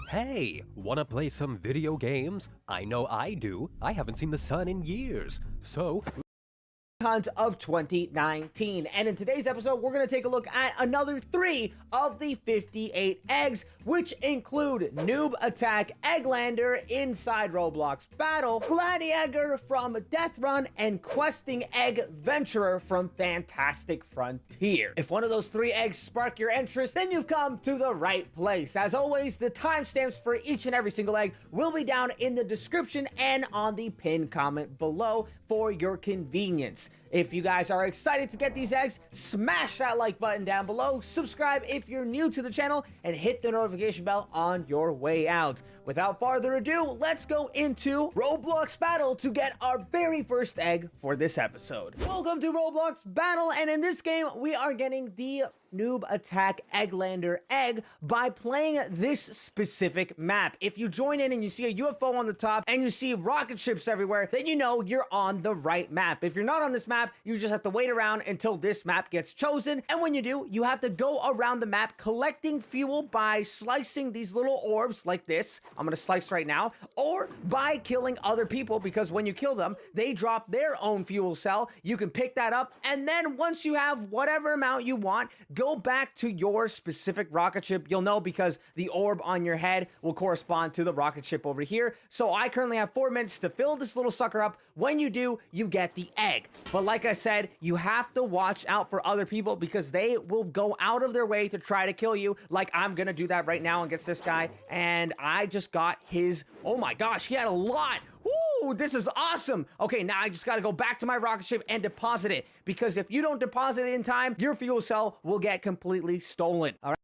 Hey, wanna play some video games? I know I do. I haven't seen the sun in years. So, Cons of 2019. And in today's episode, we're going to take a look at another 3 of the 58 eggs, which include Noob Attack Egglander inside Roblox Battle, Gladiator from Death Run, and Questing Egg Venturer from Fantastic Frontier. If one of those 3 eggs spark your interest, then you've come to the right place. As always, the timestamps for each and every single egg will be down in the description and on the pinned comment below for your convenience. If you guys are excited to get these eggs, smash that like button down below, subscribe if you're new to the channel, and hit the notification bell on your way out. Without further ado, let's go into Roblox Battle to get our very first egg for this episode. Welcome to Roblox Battle, and in this game, we are getting the Noob Attack Egglander egg by playing this specific map. If you join in and you see a UFO on the top and you see rocket ships everywhere, then you know you're on the right map. If you're not on this map, you just have to wait around until this map gets chosen. And when you do, you have to go around the map collecting fuel by slicing these little orbs like this. I'm gonna slice right now, or by killing other people, because when you kill them, they drop their own fuel cell. You can pick that up, and then once you have whatever amount you want, go back to your specific rocket ship. You'll know because the orb on your head will correspond to the rocket ship over here. So I currently have 4 minutes to fill this little sucker up. When you do, you get the egg. But like I said, you have to watch out for other people because they will go out of their way to try to kill you. Like I'm gonna do that right now against this guy, and I just got his, oh my gosh, he had a lot. Ooh, this is awesome. Okay, now I just gotta go back to my rocket ship and deposit it, because if you don't deposit it in time, your fuel cell will get completely stolen. All right.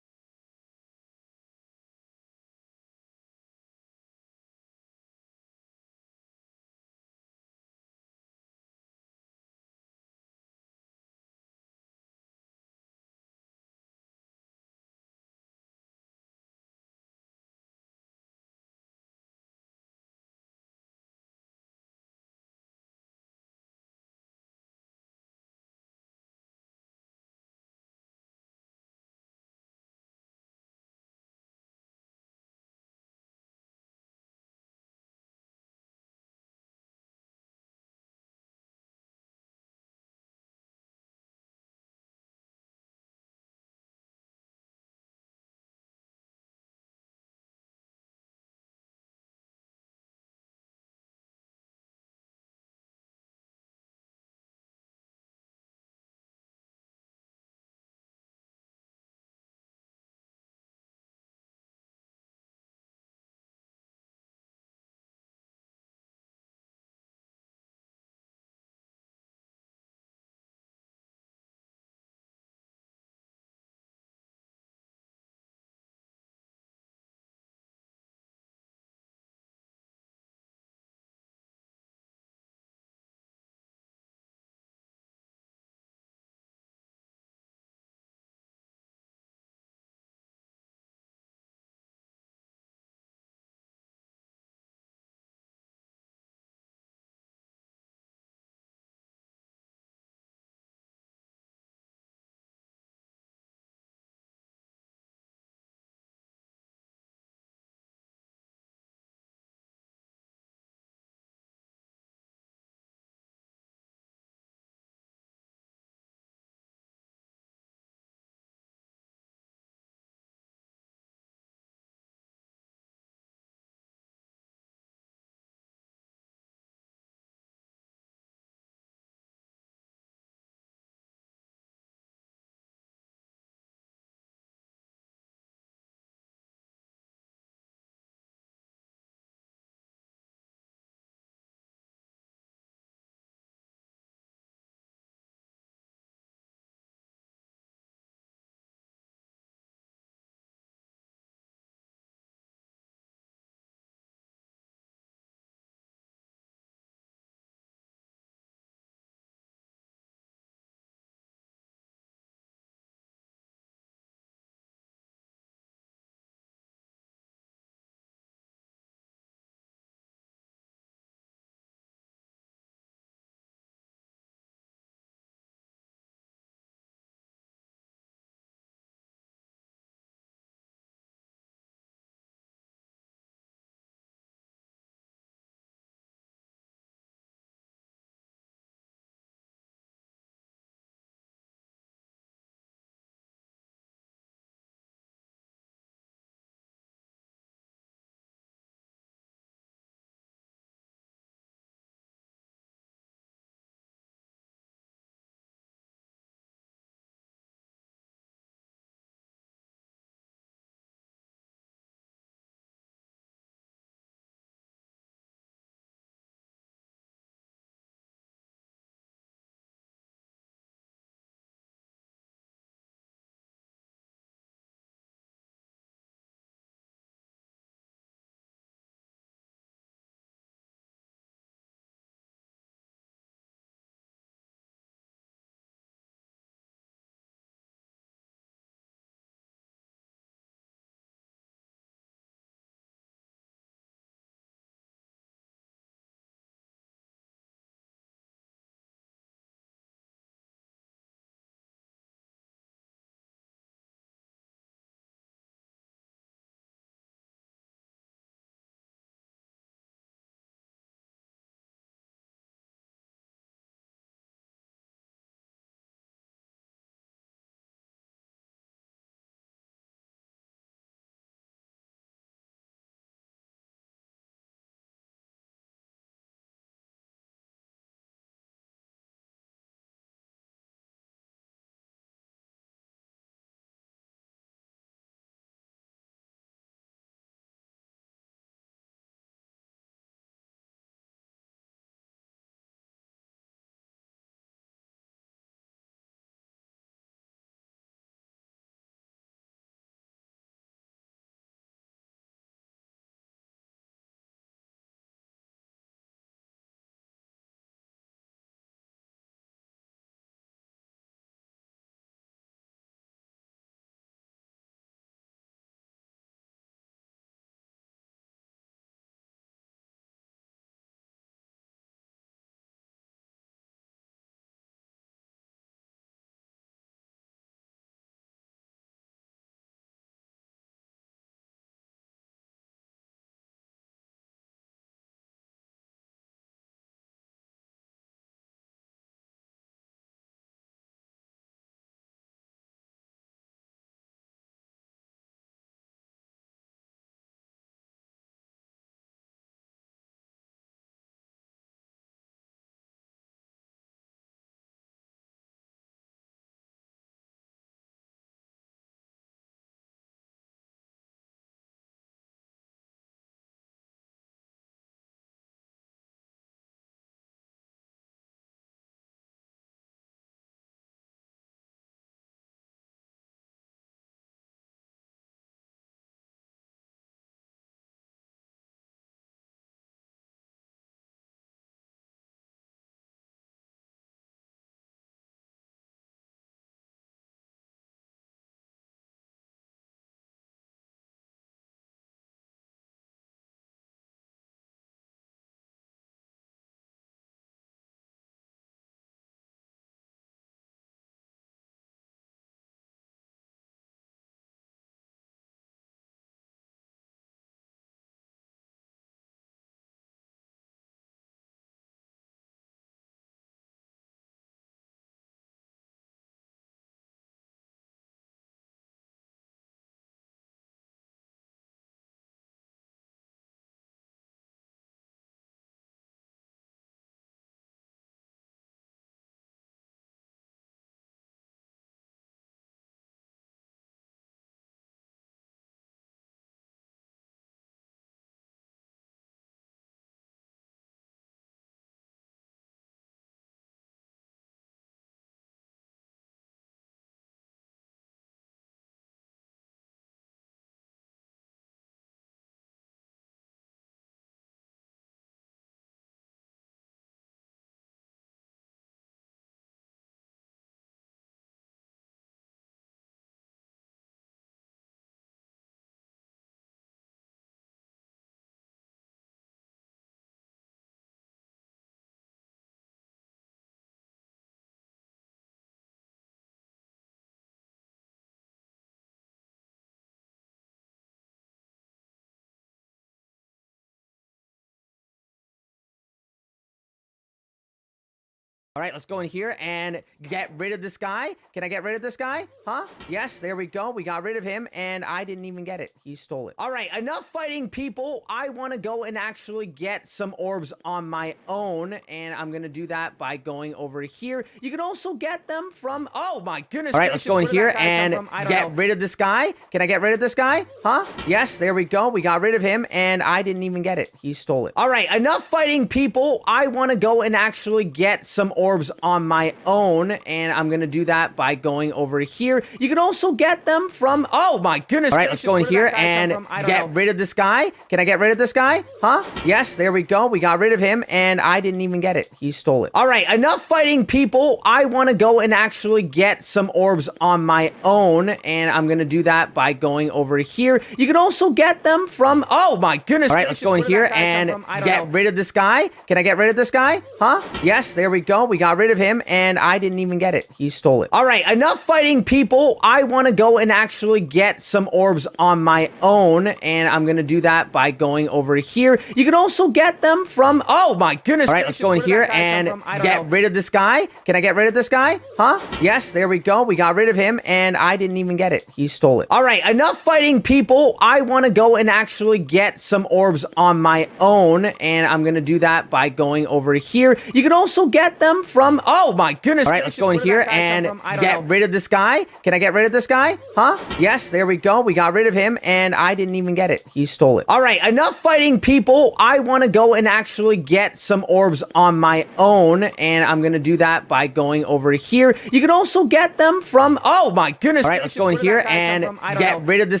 All right, let's go in here and get rid of this guy. Can I get rid of this guy? Huh? Yes, there we go. We got rid of him, and I didn't even get it. He stole it. All right, enough fighting, people. I want to go and actually get some orbs on my own, and I'm going to do that by going over here. You can also get them from... Oh, my goodness. All right, let's go in here and get rid of this guy. Can I get rid of this guy? Huh? Yes, there we go. We got rid of him, and I didn't even get it. He stole it. All right, enough fighting, people. I want to go and actually get some orbs on my own, and I'm gonna do that by going over here. You can also get them from... Oh my goodness. All right, let's go in here and get rid of this guy. Can I get rid of this guy? Huh? Yes, there we go. We got rid of him, and I didn't even get it. He stole it. All right, enough fighting, people. I want to go and actually get some orbs on my own, and I'm gonna do that by going over here. You can also get them from... Oh my goodness. All right, let's go in here and get rid of this guy. Can I get rid of this guy? Huh? Yes, there we go. We got rid of him, and I didn't even get it. He stole it. All right, enough fighting, people. I want to go and actually get some orbs on my own, and I'm gonna do that by going over here. You can also get them from... Oh my goodness. All right, let's go in here and get rid of this guy. Can I get rid of this guy? Huh? Yes, there we go. We got rid of him, and I didn't even get it. He stole it. All right, enough fighting, people. I want to go and actually get some orbs on my own, and I'm gonna do that by going over here. You can also get them from... Oh my goodness. All right, let's go in here and get rid of this guy. Can I get rid of this guy? Huh? Yes, there we go. We got rid of him, and I didn't even get it. He stole it. All right, enough fighting, people. I want to go and actually get some orbs on my own, and I'm gonna do that by going over here. You can also get them from... Oh my goodness. All right, let's go in here and get rid of this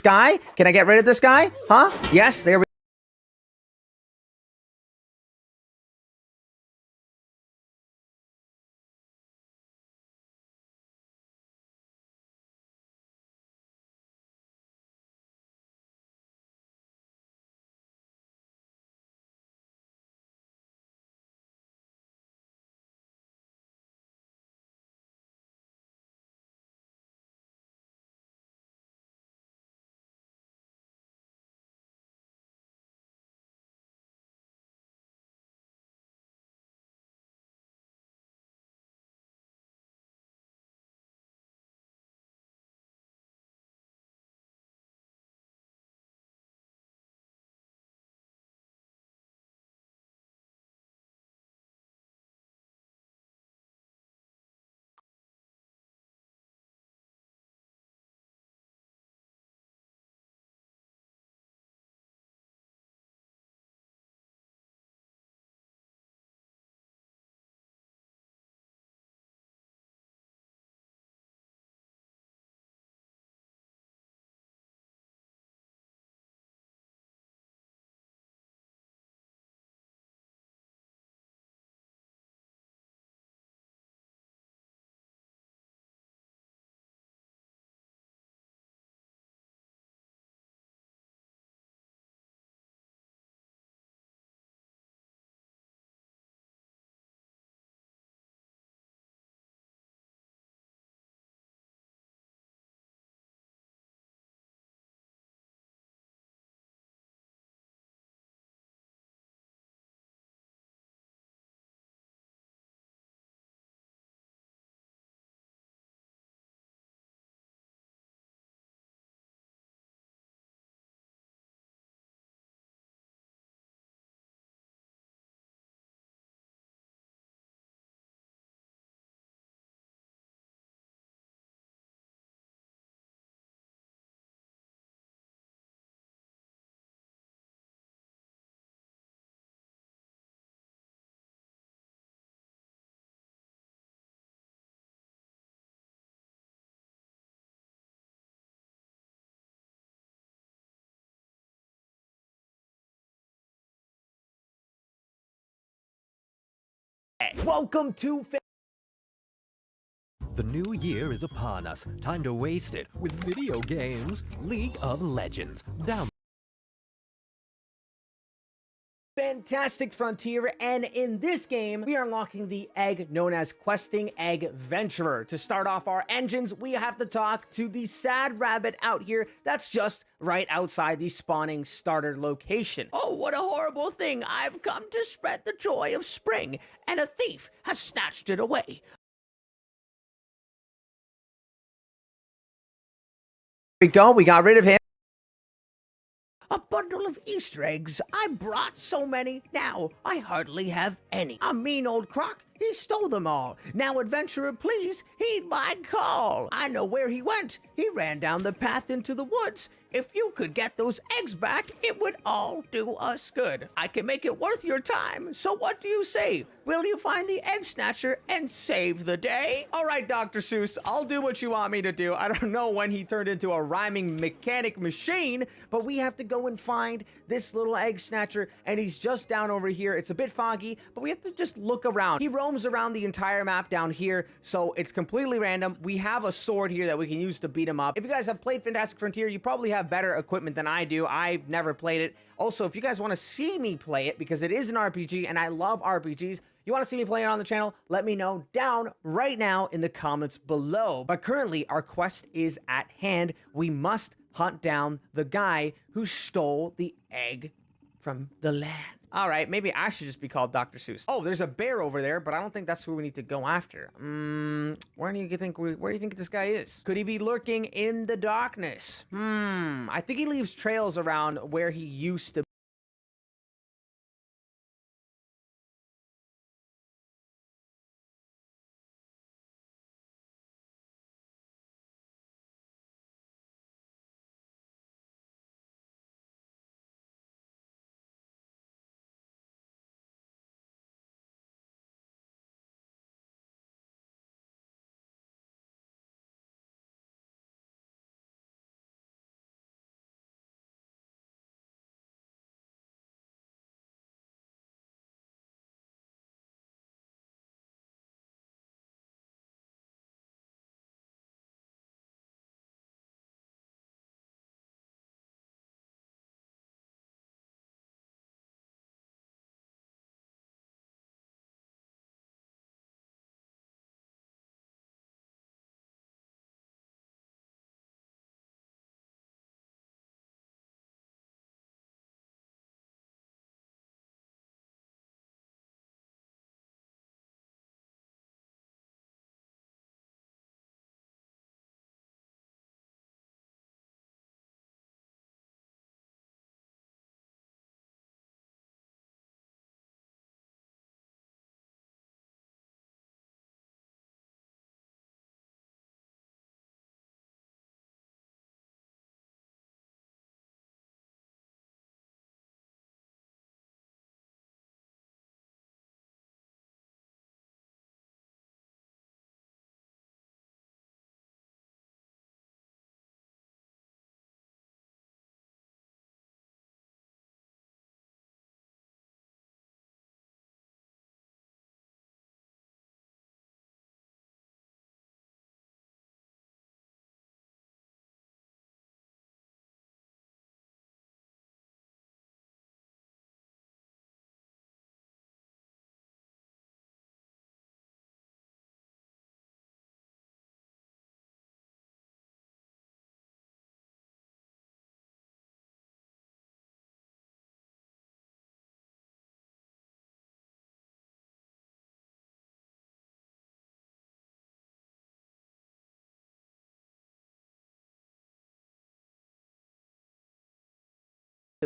guy. Can I get rid of this guy? Huh? Yes, there we Welcome to... The new year is upon us. Time to waste it with video games. League of Legends. Download Fantastic Frontier, and in this game, we are unlocking the egg known as Questing Egg Venturer. To start off our engines, we have to talk to the sad rabbit out here that's just right outside the spawning starter location. Oh, what a horrible thing. I've come to spread the joy of spring, and a thief has snatched it away. We go, we got rid of him. A bundle of Easter eggs. I brought so many, now I hardly have any. A mean old croc, he stole them all. Now, adventurer, please heed my call. I know where he went. He ran down the path into the woods. If you could get those eggs back, it would all do us good. I can make it worth your time. So what do you say? Will you find the egg snatcher and save the day? All right, Dr. Seuss, I'll do what you want me to do. I don't know when he turned into a rhyming mechanic machine, but we have to go and find this little egg snatcher, and he's just down over here. It's a bit foggy, but we have to just look around. He roams around the entire map down here, so it's completely random. We have a sword here that we can use to beat him up. If you guys have played Fantastic Frontier, you probably have better equipment than I do. I've never played it. Also, if you guys want to see me play it, because it is an RPG and I love RPGs, you want to see me play it on the channel, let me know down right now in the comments below. But currently, our quest is at hand. We must hunt down the guy who stole the egg from the land. All right, maybe I should just be called Dr. Seuss. Oh, there's a bear over there, but I don't think that's who we need to go after. Where do you think this guy is? Could he be lurking in the darkness? I think he leaves trails around where he used to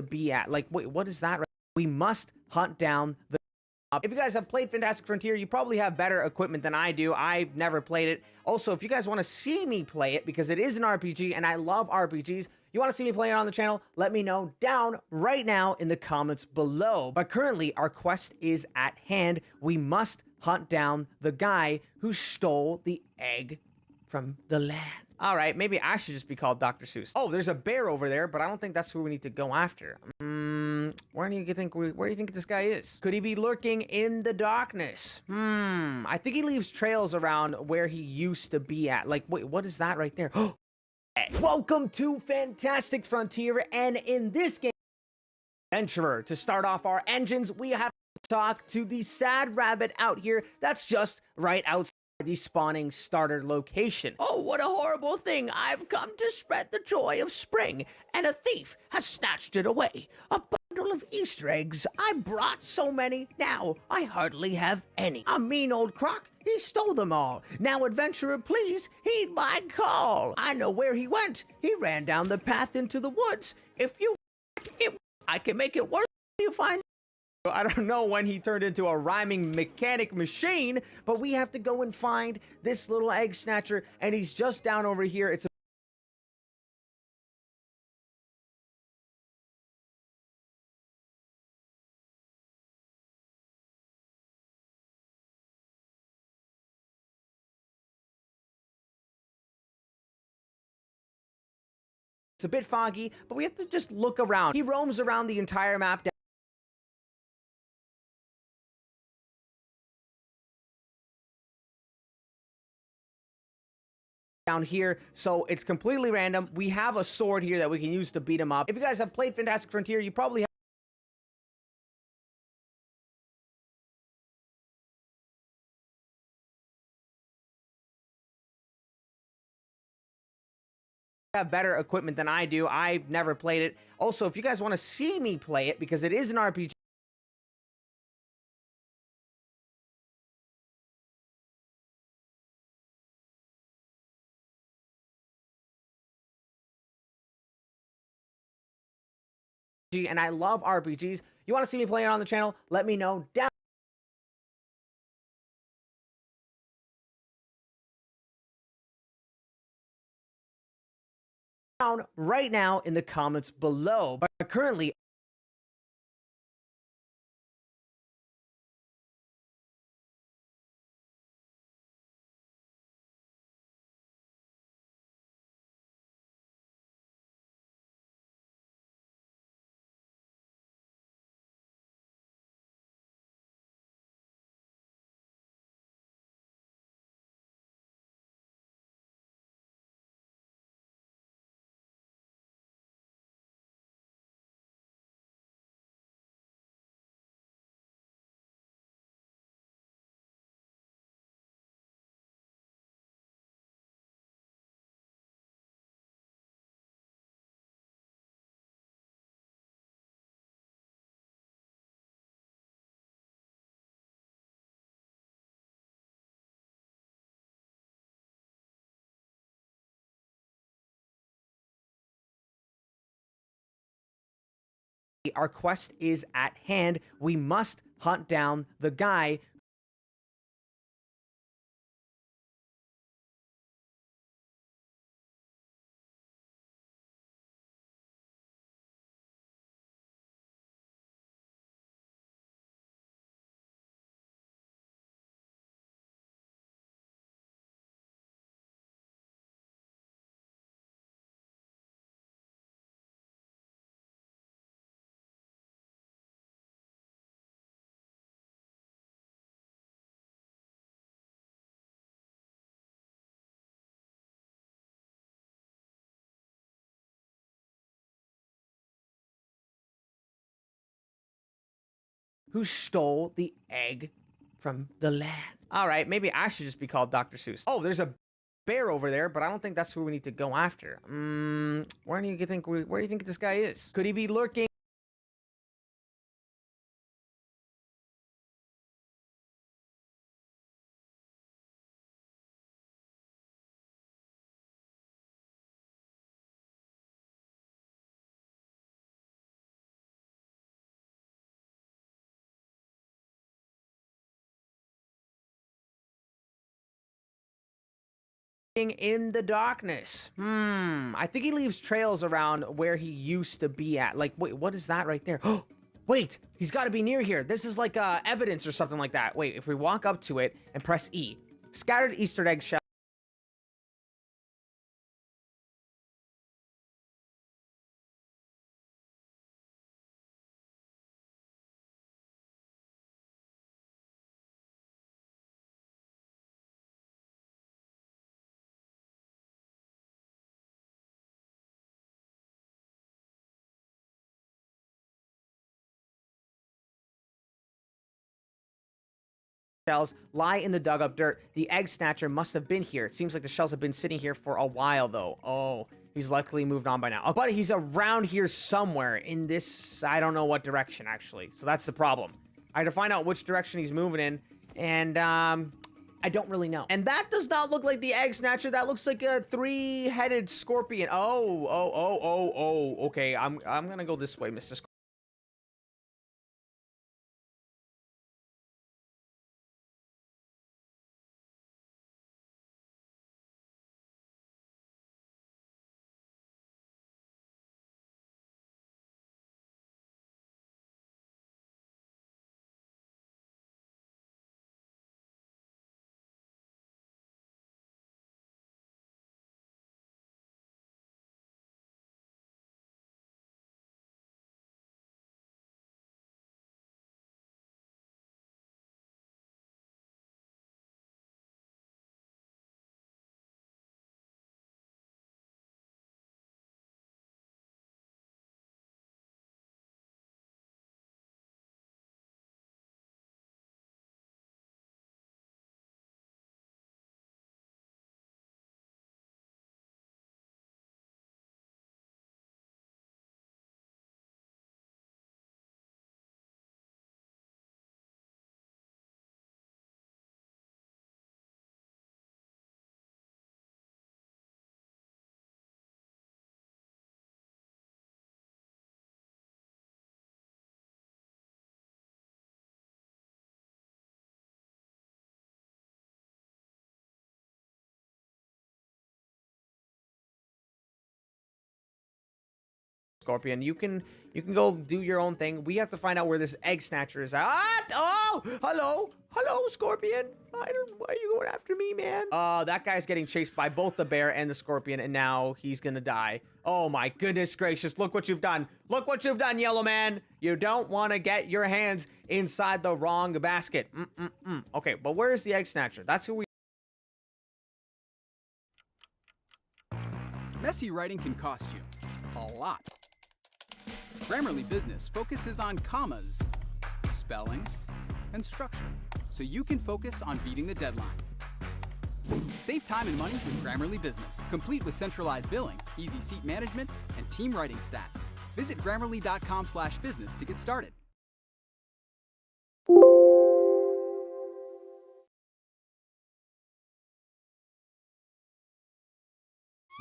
be at. Like, wait, what is that? We must hunt down the... If you guys have played Fantastic Frontier, you probably have better equipment than I do. I've never played it. Also, if you guys want to see me play it, because it is an RPG and I love RPGs, you want to see me play it on the channel, let me know down right now in the comments below. But currently, our quest is at hand. We must hunt down the guy who stole the egg from the land. All right, maybe I should just be called Dr. Seuss. Oh, there's a bear over there, but I don't think that's who we need to go after. Where do you think this guy is? Could he be lurking in the darkness? I think he leaves trails around where he used to be at. Like, wait, what is that right there? Welcome to Fantastic Frontier, and in this game, Adventurer. To start off our engines, we have to talk to the sad rabbit out here that's just right outside the spawning starter location. Oh, what a horrible thing. I've come to spread the joy of spring, and a thief has snatched it away. A bundle of Easter eggs. I brought so many, now I hardly have any. A mean old croc, he stole them all. Now, adventurer, please heed my call. I know where he went. He ran down the path into the woods. If you it, I can make it worse if you find. I don't know when he turned into a rhyming mechanic machine, but we have to go and find this little egg snatcher, and he's just down over here. It's a bit foggy, but we have to just look around. He roams around the entire map down here, so it's completely random. We have a sword here that we can use to beat him up. If you guys have played Fantastic Frontier, you probably have better equipment than I do. I've never played it. Also, if you guys want to see me play it, because it is an RPG, and I love RPGs. You want to see me play it on the channel? Let me know down right now in the comments below. But currently, our quest is at hand. We must hunt down the guy who stole the egg from the land. All right, maybe I should just be called Dr. Seuss. Oh, there's a bear over there, but I don't think that's who we need to go after. Where do you think this guy is? Could he be lurking? In the darkness. I think he leaves trails around where he used to be at. Like, wait, what is that right there? Oh, wait, he's got to be near here. This is like evidence or something like that. Wait, if we walk up to it and press E, scattered Easter egg shell. shells lie in the dug up dirt. The egg snatcher must have been here. It seems like the shells have been sitting here for a while, though. Oh, he's likely moved on by now. Oh, but he's around here somewhere in this, I don't know what direction, actually. So that's the problem. I had to find out which direction he's moving in, and, I don't really know. And that does not look like the egg snatcher. That looks like a three-headed scorpion. Oh, okay, I'm gonna go this way, Mr. Scorpion, you can go do your own thing. We have to find out where this egg snatcher is at. Oh, hello, Scorpion. Why are you going after me, man? That guy's getting chased by both the bear and the scorpion, and now he's gonna die. Oh my goodness gracious! Look what you've done. Look what you've done, Yellow Man. You don't want to get your hands inside the wrong basket. Okay, but where is the egg snatcher? That's who we. Messy writing can cost you a lot. Grammarly Business focuses on commas, spelling, and structure, so you can focus on beating the deadline. Save time and money with Grammarly Business, complete with centralized billing, easy seat management, and team writing stats. Visit Grammarly.com/business to get started.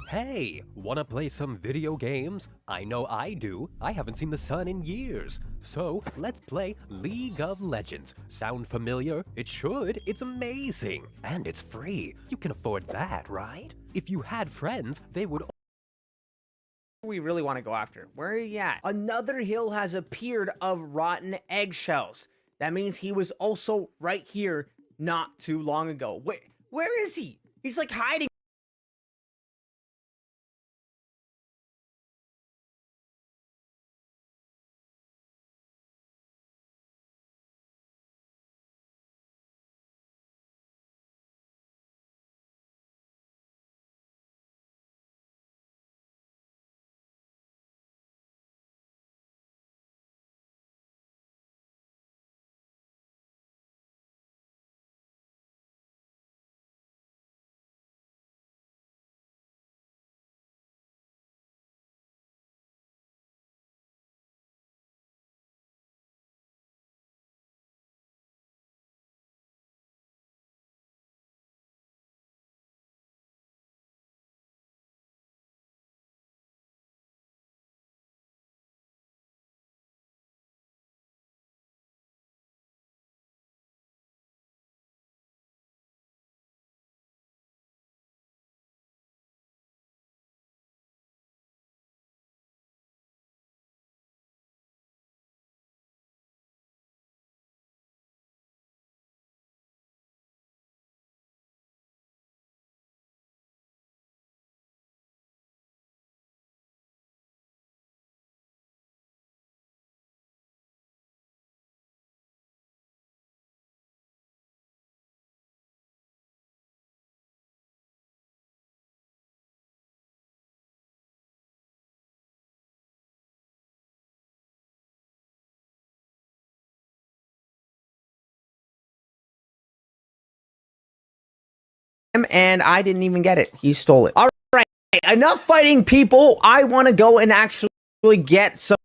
Hey, wanna play some video games? I know I do. I haven't seen the sun in years. So, let's play League of Legends. Sound familiar? It should. It's amazing. And it's free. You can afford that, right? If you had friends, they would. We really want to go after. Where are you at? Another hill has appeared of rotten eggshells. That means he was also right here not too long ago. Where is he? He's like hiding. and I didn't even get it. He stole it. All right, enough fighting, people. I want to go and actually get some.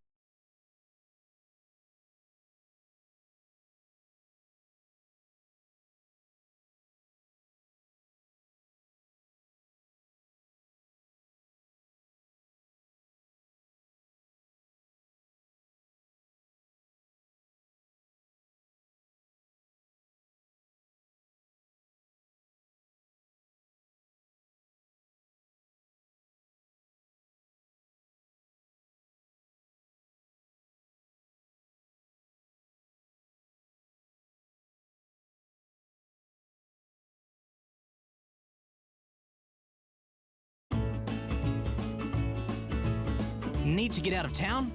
Need to get out of town?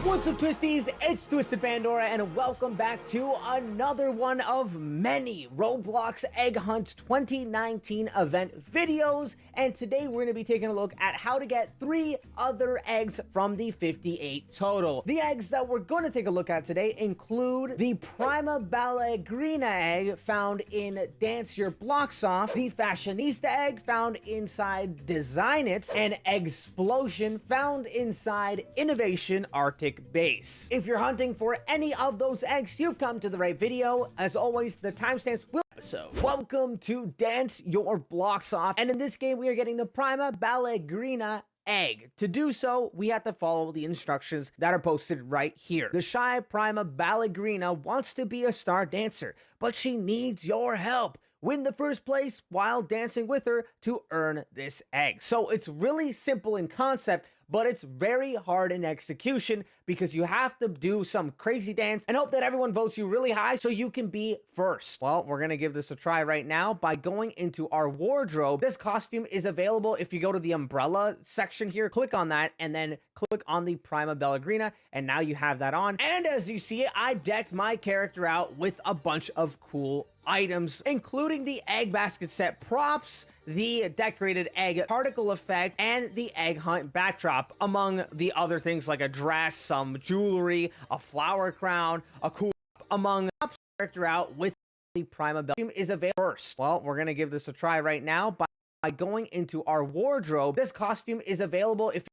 What's up, Twisties? It's Twisted Pandora, and welcome back to another one of many Roblox Egg Hunt 2019 event videos. And today we're going to be taking a look at how to get 3 other eggs from the 58 total. The eggs that we're going to take a look at today include the Prima Ballerina egg found in Dance Your Blocks Off, the Fashionista egg found inside Design It, and Explosion found inside Innovation Arctic Base. If you're hunting for any of those eggs, you've come to the right video. As always, the timestamps will episode. Welcome to Dance Your Blocks Off, and in this game we are getting the Prima Ballerina egg. To do so, we have to follow the instructions that are posted right here. The shy Prima Ballerina wants to be a star dancer, but she needs your help. Win the first place while dancing with her to earn this egg. So it's really simple in concept, but it's very hard in execution because you have to do some crazy dance and hope that everyone votes you really high so you can be first. Well, we're gonna give this a try right now by going into our wardrobe. This costume is available if you go to the umbrella section here, click on that, and then click on the Prima Ballerina, and now you have that on. And as you see, I decked my character out with a bunch of cool items, including the egg basket set props, the decorated egg particle effect, and the egg hunt backdrop, among the other things like a dress, some jewelry, a flower crown, a cool among character out with the Prima Ballerina is available first. Well, we're gonna give this a try right now by going into our wardrobe. This costume is available if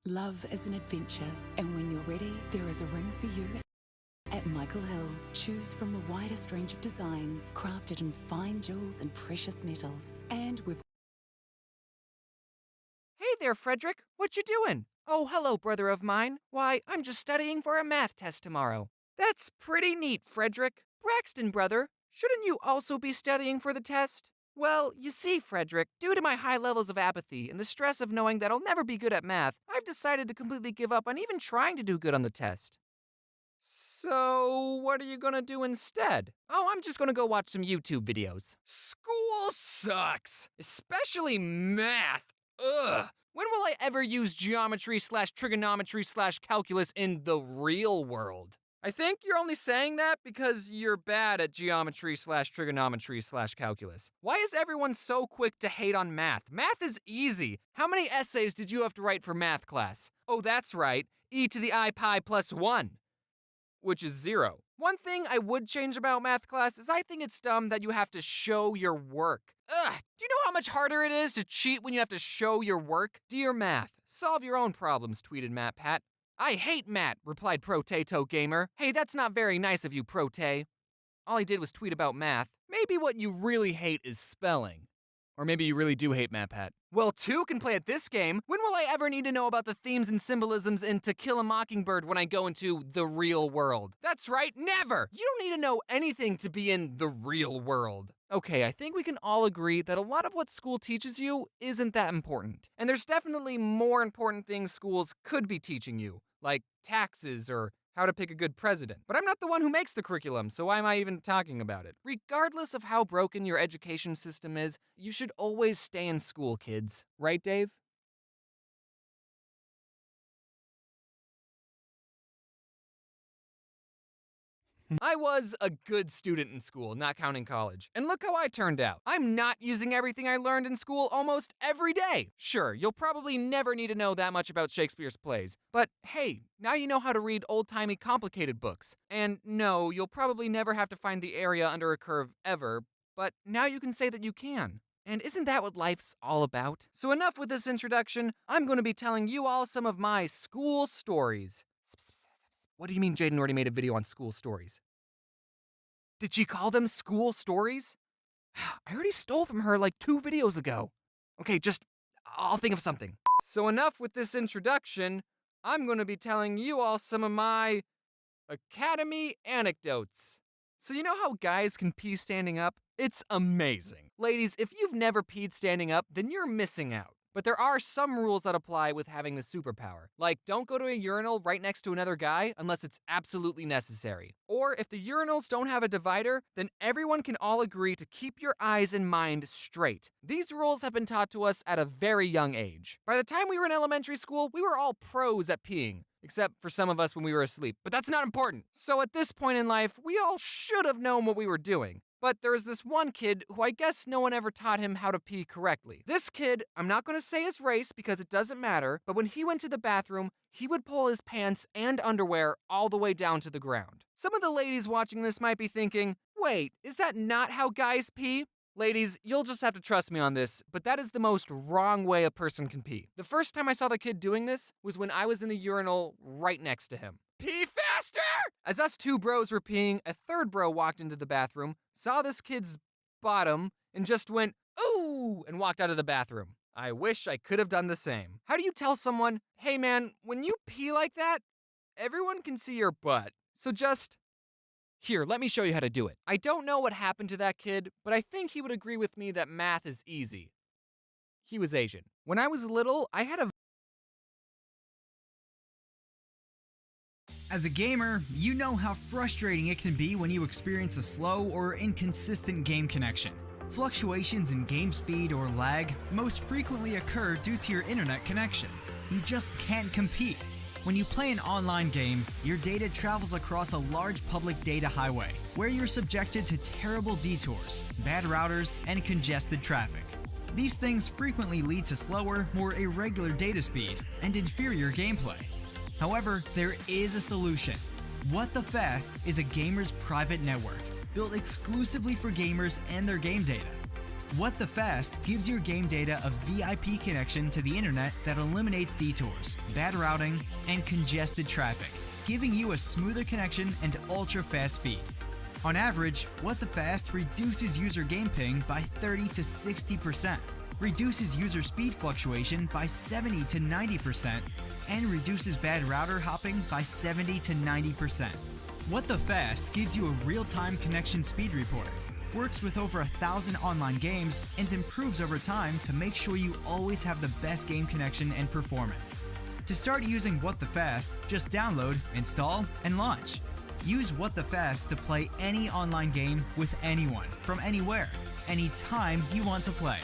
Love is an adventure, and when you're ready, there is a ring for you at Michael Hill. Choose from the widest range of designs, crafted in fine jewels and precious metals. And with Hey there, Frederick. What you doing? Oh, hello, brother of mine. Why, I'm just studying for a math test tomorrow. That's pretty neat, Frederick. Braxton, brother, shouldn't you also be studying for the test? Well, you see, Frederick, due to my high levels of apathy and the stress of knowing that I'll never be good at math, I've decided to completely give up on even trying to do good on the test. So, what are you gonna do instead? Oh, I'm just gonna go watch some YouTube videos. School sucks! Especially math. Ugh! When will I ever use geometry/trigonometry/calculus in the real world? I think you're only saying that because you're bad at geometry/trigonometry/calculus. Why is everyone so quick to hate on math? Math is easy. How many essays did you have to write for math class? Oh, that's right, e to the I pi plus 1, which is 0. One thing I would change about math class is I think it's dumb that you have to show your work. Ugh, do you know how much harder it is to cheat when you have to show your work? Dear Math, solve your own problems, tweeted MatPat. I hate Matt, replied Protato Gamer. Hey, that's not very nice of you, Prote. All he did was tweet about math. Maybe what you really hate is spelling. Or maybe you really do hate MatPat. Well, two can play at this game. When will I ever need to know about the themes and symbolisms in To Kill a Mockingbird when I go into the real world? That's right, never! You don't need to know anything to be in the real world. Okay, I think we can all agree that a lot of what school teaches you isn't that important. And there's definitely more important things schools could be teaching you, like taxes or how to pick a good president. But I'm not the one who makes the curriculum, so why am I even talking about it? Regardless of how broken your education system is, you should always stay in school, kids. Right, Dave? I was a good student in school, not counting college. And look how I turned out. I'm not using everything I learned in school almost every day. Sure, you'll probably never need to know that much about Shakespeare's plays. But hey, now you know how to read old-timey complicated books. And no, you'll probably never have to find the area under a curve ever, but now you can say that you can. And isn't that what life's all about? So enough with this introduction. I'm going to be telling you all some of my school stories. What do you mean Jaden already made a video on school stories? Did she call them school stories? I already stole from her like 2 videos ago. Okay, I'll think of something. So enough with this introduction. I'm going to be telling you all some of my academy anecdotes. So you know how guys can pee standing up? It's amazing. Ladies, if you've never peed standing up, then you're missing out. But there are some rules that apply with having the superpower. Like, don't go to a urinal right next to another guy unless it's absolutely necessary. Or if the urinals don't have a divider, then everyone can all agree to keep your eyes and mind straight. These rules have been taught to us at a very young age. By the time we were in elementary school, we were all pros at peeing. Except for some of us when we were asleep. But that's not important. So at this point in life, we all should have known what we were doing. But there was this one kid who I guess no one ever taught him how to pee correctly. This kid, I'm not going to say his race because it doesn't matter, but when he went to the bathroom, he would pull his pants and underwear all the way down to the ground. Some of the ladies watching this might be thinking, wait, is that not how guys pee? Ladies, you'll just have to trust me on this, but that is the most wrong way a person can pee. The first time I saw the kid doing this was when I was in the urinal right next to him. Pee faster! As us 2 bros were peeing, a 3rd bro walked into the bathroom, saw this kid's bottom, and just went, ooh, and walked out of the bathroom. I wish I could have done the same. How do you tell someone, hey man, when you pee like that, everyone can see your butt. So here, let me show you how to do it. I don't know what happened to that kid, but I think he would agree with me that math is easy. He was Asian. When I was little, I had a... As a gamer, you know how frustrating it can be when you experience a slow or inconsistent game connection. Fluctuations in game speed or lag most frequently occur due to your internet connection. You just can't compete. When you play an online game, your data travels across a large public data highway, where you're subjected to terrible detours, bad routers, and congested traffic. These things frequently lead to slower, more irregular data speed and inferior gameplay. However, there is a solution. What the Fast is a gamer's private network, built exclusively for gamers and their game data. What the Fast gives your game data a VIP connection to the internet that eliminates detours, bad routing, and congested traffic, giving you a smoother connection and ultra-fast speed. On average, What the Fast reduces user game ping by 30 to 60%, reduces user speed fluctuation by 70 to 90%, and reduces bad router hopping by 70 to 90%. What the Fast gives you a real-time connection speed report, works with over 1,000 online games, and improves over time to make sure you always have the best game connection and performance. To start using What the Fast, just download, install, and launch. Use What the Fast to play any online game with anyone, from anywhere, anytime you want to play.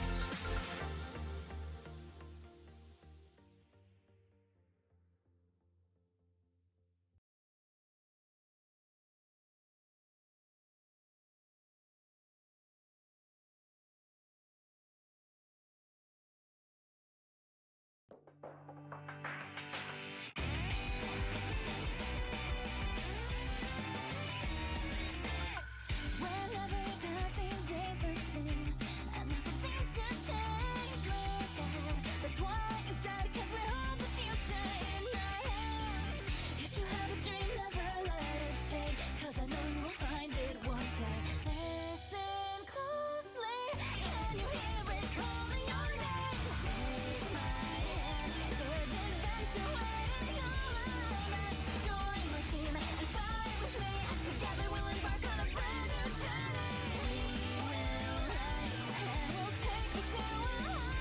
Whenever passing days the same, and nothing seems to change. Look ahead, that's why it's sad, 'cause we hold the future in our hands. If you have a dream, never let it fade, 'cause I know you will find it one day. Listen closely, can you hear it calling your name? Take my hand, there's an adventure waiting all around us. Join my team and fly with me, and together we'll embark on a brand new journey. We will rise and we'll take us to a higher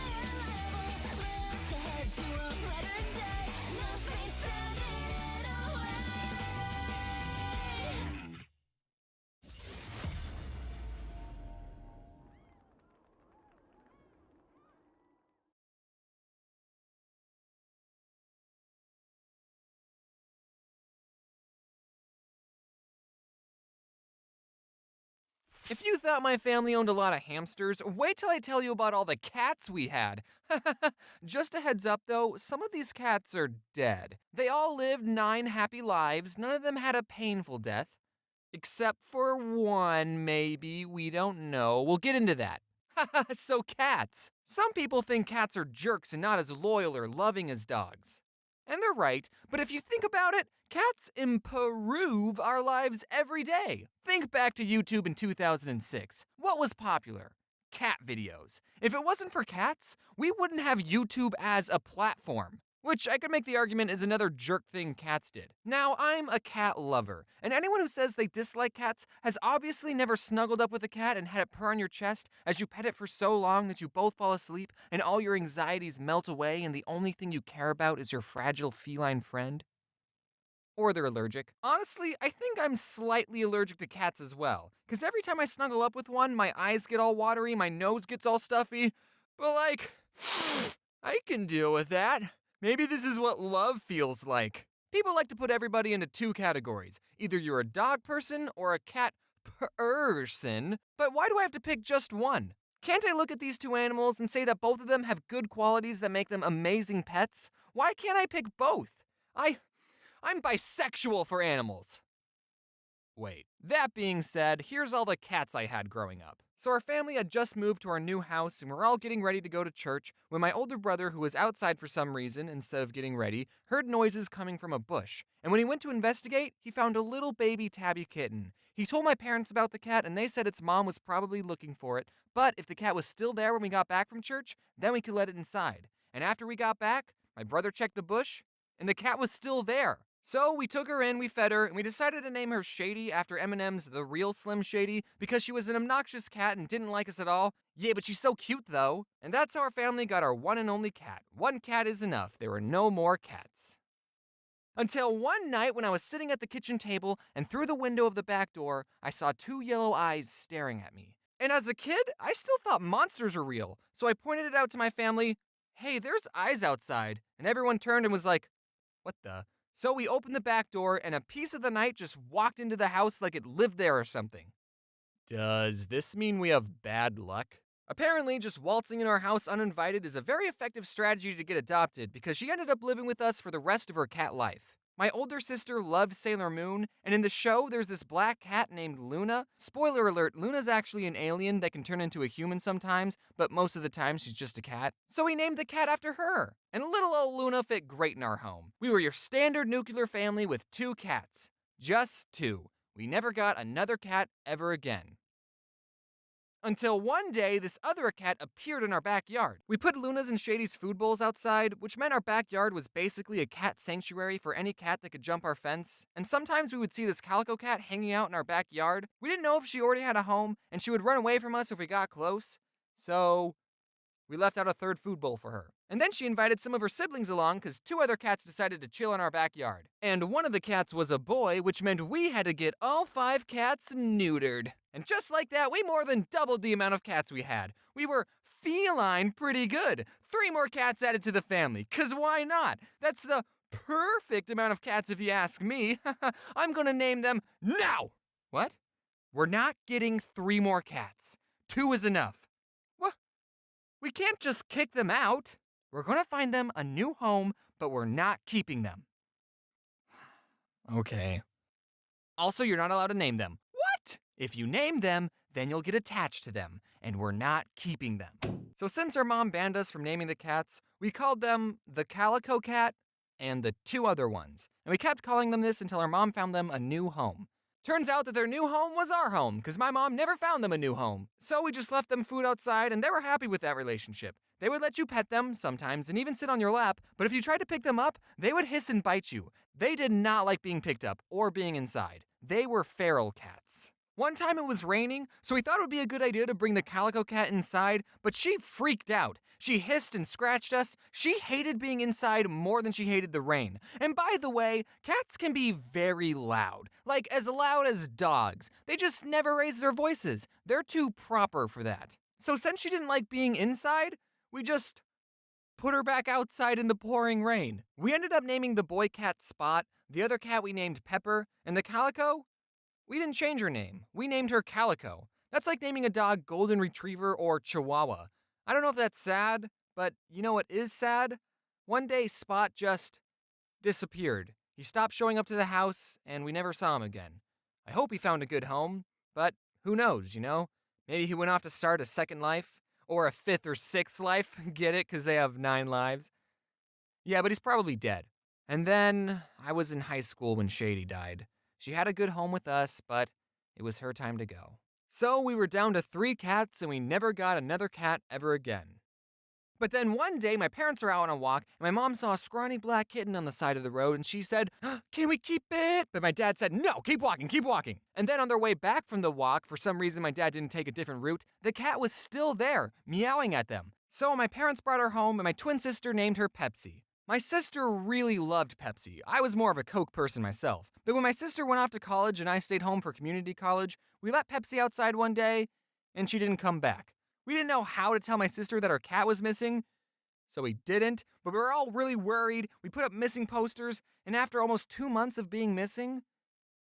level. Look ahead to a brighter day. Nothing standing in our way. If you thought my family owned a lot of hamsters, wait till I tell you about all the cats we had. Just a heads up though, some of these cats are dead. They all lived 9 happy lives, none of them had a painful death. Except for one, maybe, we don't know. We'll get into that. So cats. Some people think cats are jerks and not as loyal or loving as dogs. And they're right, but if you think about it, cats improve our lives every day. Think back to YouTube in 2006. What was popular? Cat videos. If it wasn't for cats, we wouldn't have YouTube as a platform. Which I could make the argument is another jerk thing cats did. Now, I'm a cat lover, and anyone who says they dislike cats has obviously never snuggled up with a cat and had it purr on your chest as you pet it for so long that you both fall asleep and all your anxieties melt away and the only thing you care about is your fragile feline friend. Or they're allergic. Honestly, I think I'm slightly allergic to cats as well, because every time I snuggle up with one, my eyes get all watery, my nose gets all stuffy, but like, I can deal with that. Maybe this is what love feels like. People like to put everybody into 2 categories. Either you're a dog person or a cat person, but why do I have to pick just one? Can't I look at these 2 animals and say that both of them have good qualities that make them amazing pets? Why can't I pick both? I'm bisexual for animals. Wait, that being said, here's all the cats I had growing up. So our family had just moved to our new house and we're all getting ready to go to church when my older brother, who was outside for some reason instead of getting ready, heard noises coming from a bush. And when he went to investigate, he found a little baby tabby kitten. He told my parents about the cat and they said its mom was probably looking for it, but if the cat was still there when we got back from church, then we could let it inside. And after we got back, my brother checked the bush and the cat was still there. So we took her in, we fed her, and we decided to name her Shady after Eminem's The Real Slim Shady because she was an obnoxious cat and didn't like us at all. Yeah, but she's so cute though. And that's how our family got our one and only cat. One cat is enough. There were no more cats. Until one night when I was sitting at the kitchen table and through the window of the back door, I saw 2 yellow eyes staring at me. And as a kid, I still thought monsters were real. So I pointed it out to my family. Hey, there's eyes outside. And everyone turned and was like, what the? So we opened the back door and a piece of the night just walked into the house like it lived there or something. Does this mean we have bad luck? Apparently, just waltzing in our house uninvited is a very effective strategy to get adopted because she ended up living with us for the rest of her cat life. My older sister loved Sailor Moon, and in the show, there's this black cat named Luna. Spoiler alert, Luna's actually an alien that can turn into a human sometimes, but most of the time she's just a cat. So we named the cat after her, and little old Luna fit great in our home. We were your standard nuclear family with 2 cats. Just 2. We never got another cat ever again. Until one day, this other cat appeared in our backyard. We put Luna's and Shady's food bowls outside, which meant our backyard was basically a cat sanctuary for any cat that could jump our fence. And sometimes we would see this calico cat hanging out in our backyard. We didn't know if she already had a home, and she would run away from us if we got close. So We left out a third food bowl for her. And then she invited some of her siblings along because 2 other cats decided to chill in our backyard. And one of the cats was a boy, which meant we had to get all 5 cats neutered. And just like that, we more than doubled the amount of cats we had. We were feline pretty good. 3 more cats added to the family, cause why not? That's the perfect amount of cats if you ask me. I'm gonna name them now! What? We're not getting 3 more cats. 2 is enough. What? We can't just kick them out. We're gonna find them a new home, but we're not keeping them. Okay. Also, you're not allowed to name them. What? If you name them, then you'll get attached to them, and we're not keeping them. So since our mom banned us from naming the cats, we called them the Calico Cat and the 2 other ones. And we kept calling them this until our mom found them a new home. Turns out that their new home was our home, because my mom never found them a new home. So we just left them food outside, and they were happy with that relationship. They would let you pet them sometimes and even sit on your lap, but if you tried to pick them up, they would hiss and bite you. They did not like being picked up or being inside. They were feral cats. One time it was raining, so we thought it would be a good idea to bring the Calico Cat inside, but she freaked out. She hissed and scratched us. She hated being inside more than she hated the rain. And by the way, cats can be very loud, like as loud as dogs. They just never raise their voices. They're too proper for that. So since she didn't like being inside, we just put her back outside in the pouring rain. We ended up naming the boy cat Spot, the other cat we named Pepper, and the Calico? We didn't change her name. We named her Calico. That's like naming a dog Golden Retriever or Chihuahua. I don't know if that's sad, but you know what is sad? One day Spot just disappeared. He stopped showing up to the house, and we never saw him again. I hope he found a good home, but who knows, you know? Maybe he went off to start a second life, or a 5th or 6th life. Get it? Because they have 9 lives. Yeah, but he's probably dead. And then I was in high school when Shady died. She had a good home with us, but it was her time to go. So we were down to 3 cats, and we never got another cat ever again. But then one day, my parents were out on a walk, and my mom saw a scrawny black kitten on the side of the road, and she said, "Can we keep it?" But my dad said, "No, keep walking, keep walking." And then on their way back from the walk, for some reason my dad didn't take a different route, the cat was still there, meowing at them. So my parents brought her home, and my twin sister named her Pepsi. My sister really loved Pepsi. I was more of a Coke person myself. But when my sister went off to college and I stayed home for community college, we let Pepsi outside one day, and she didn't come back. We didn't know how to tell my sister that our cat was missing, so we didn't, but we were all really worried. We put up missing posters, and after almost 2 months of being missing,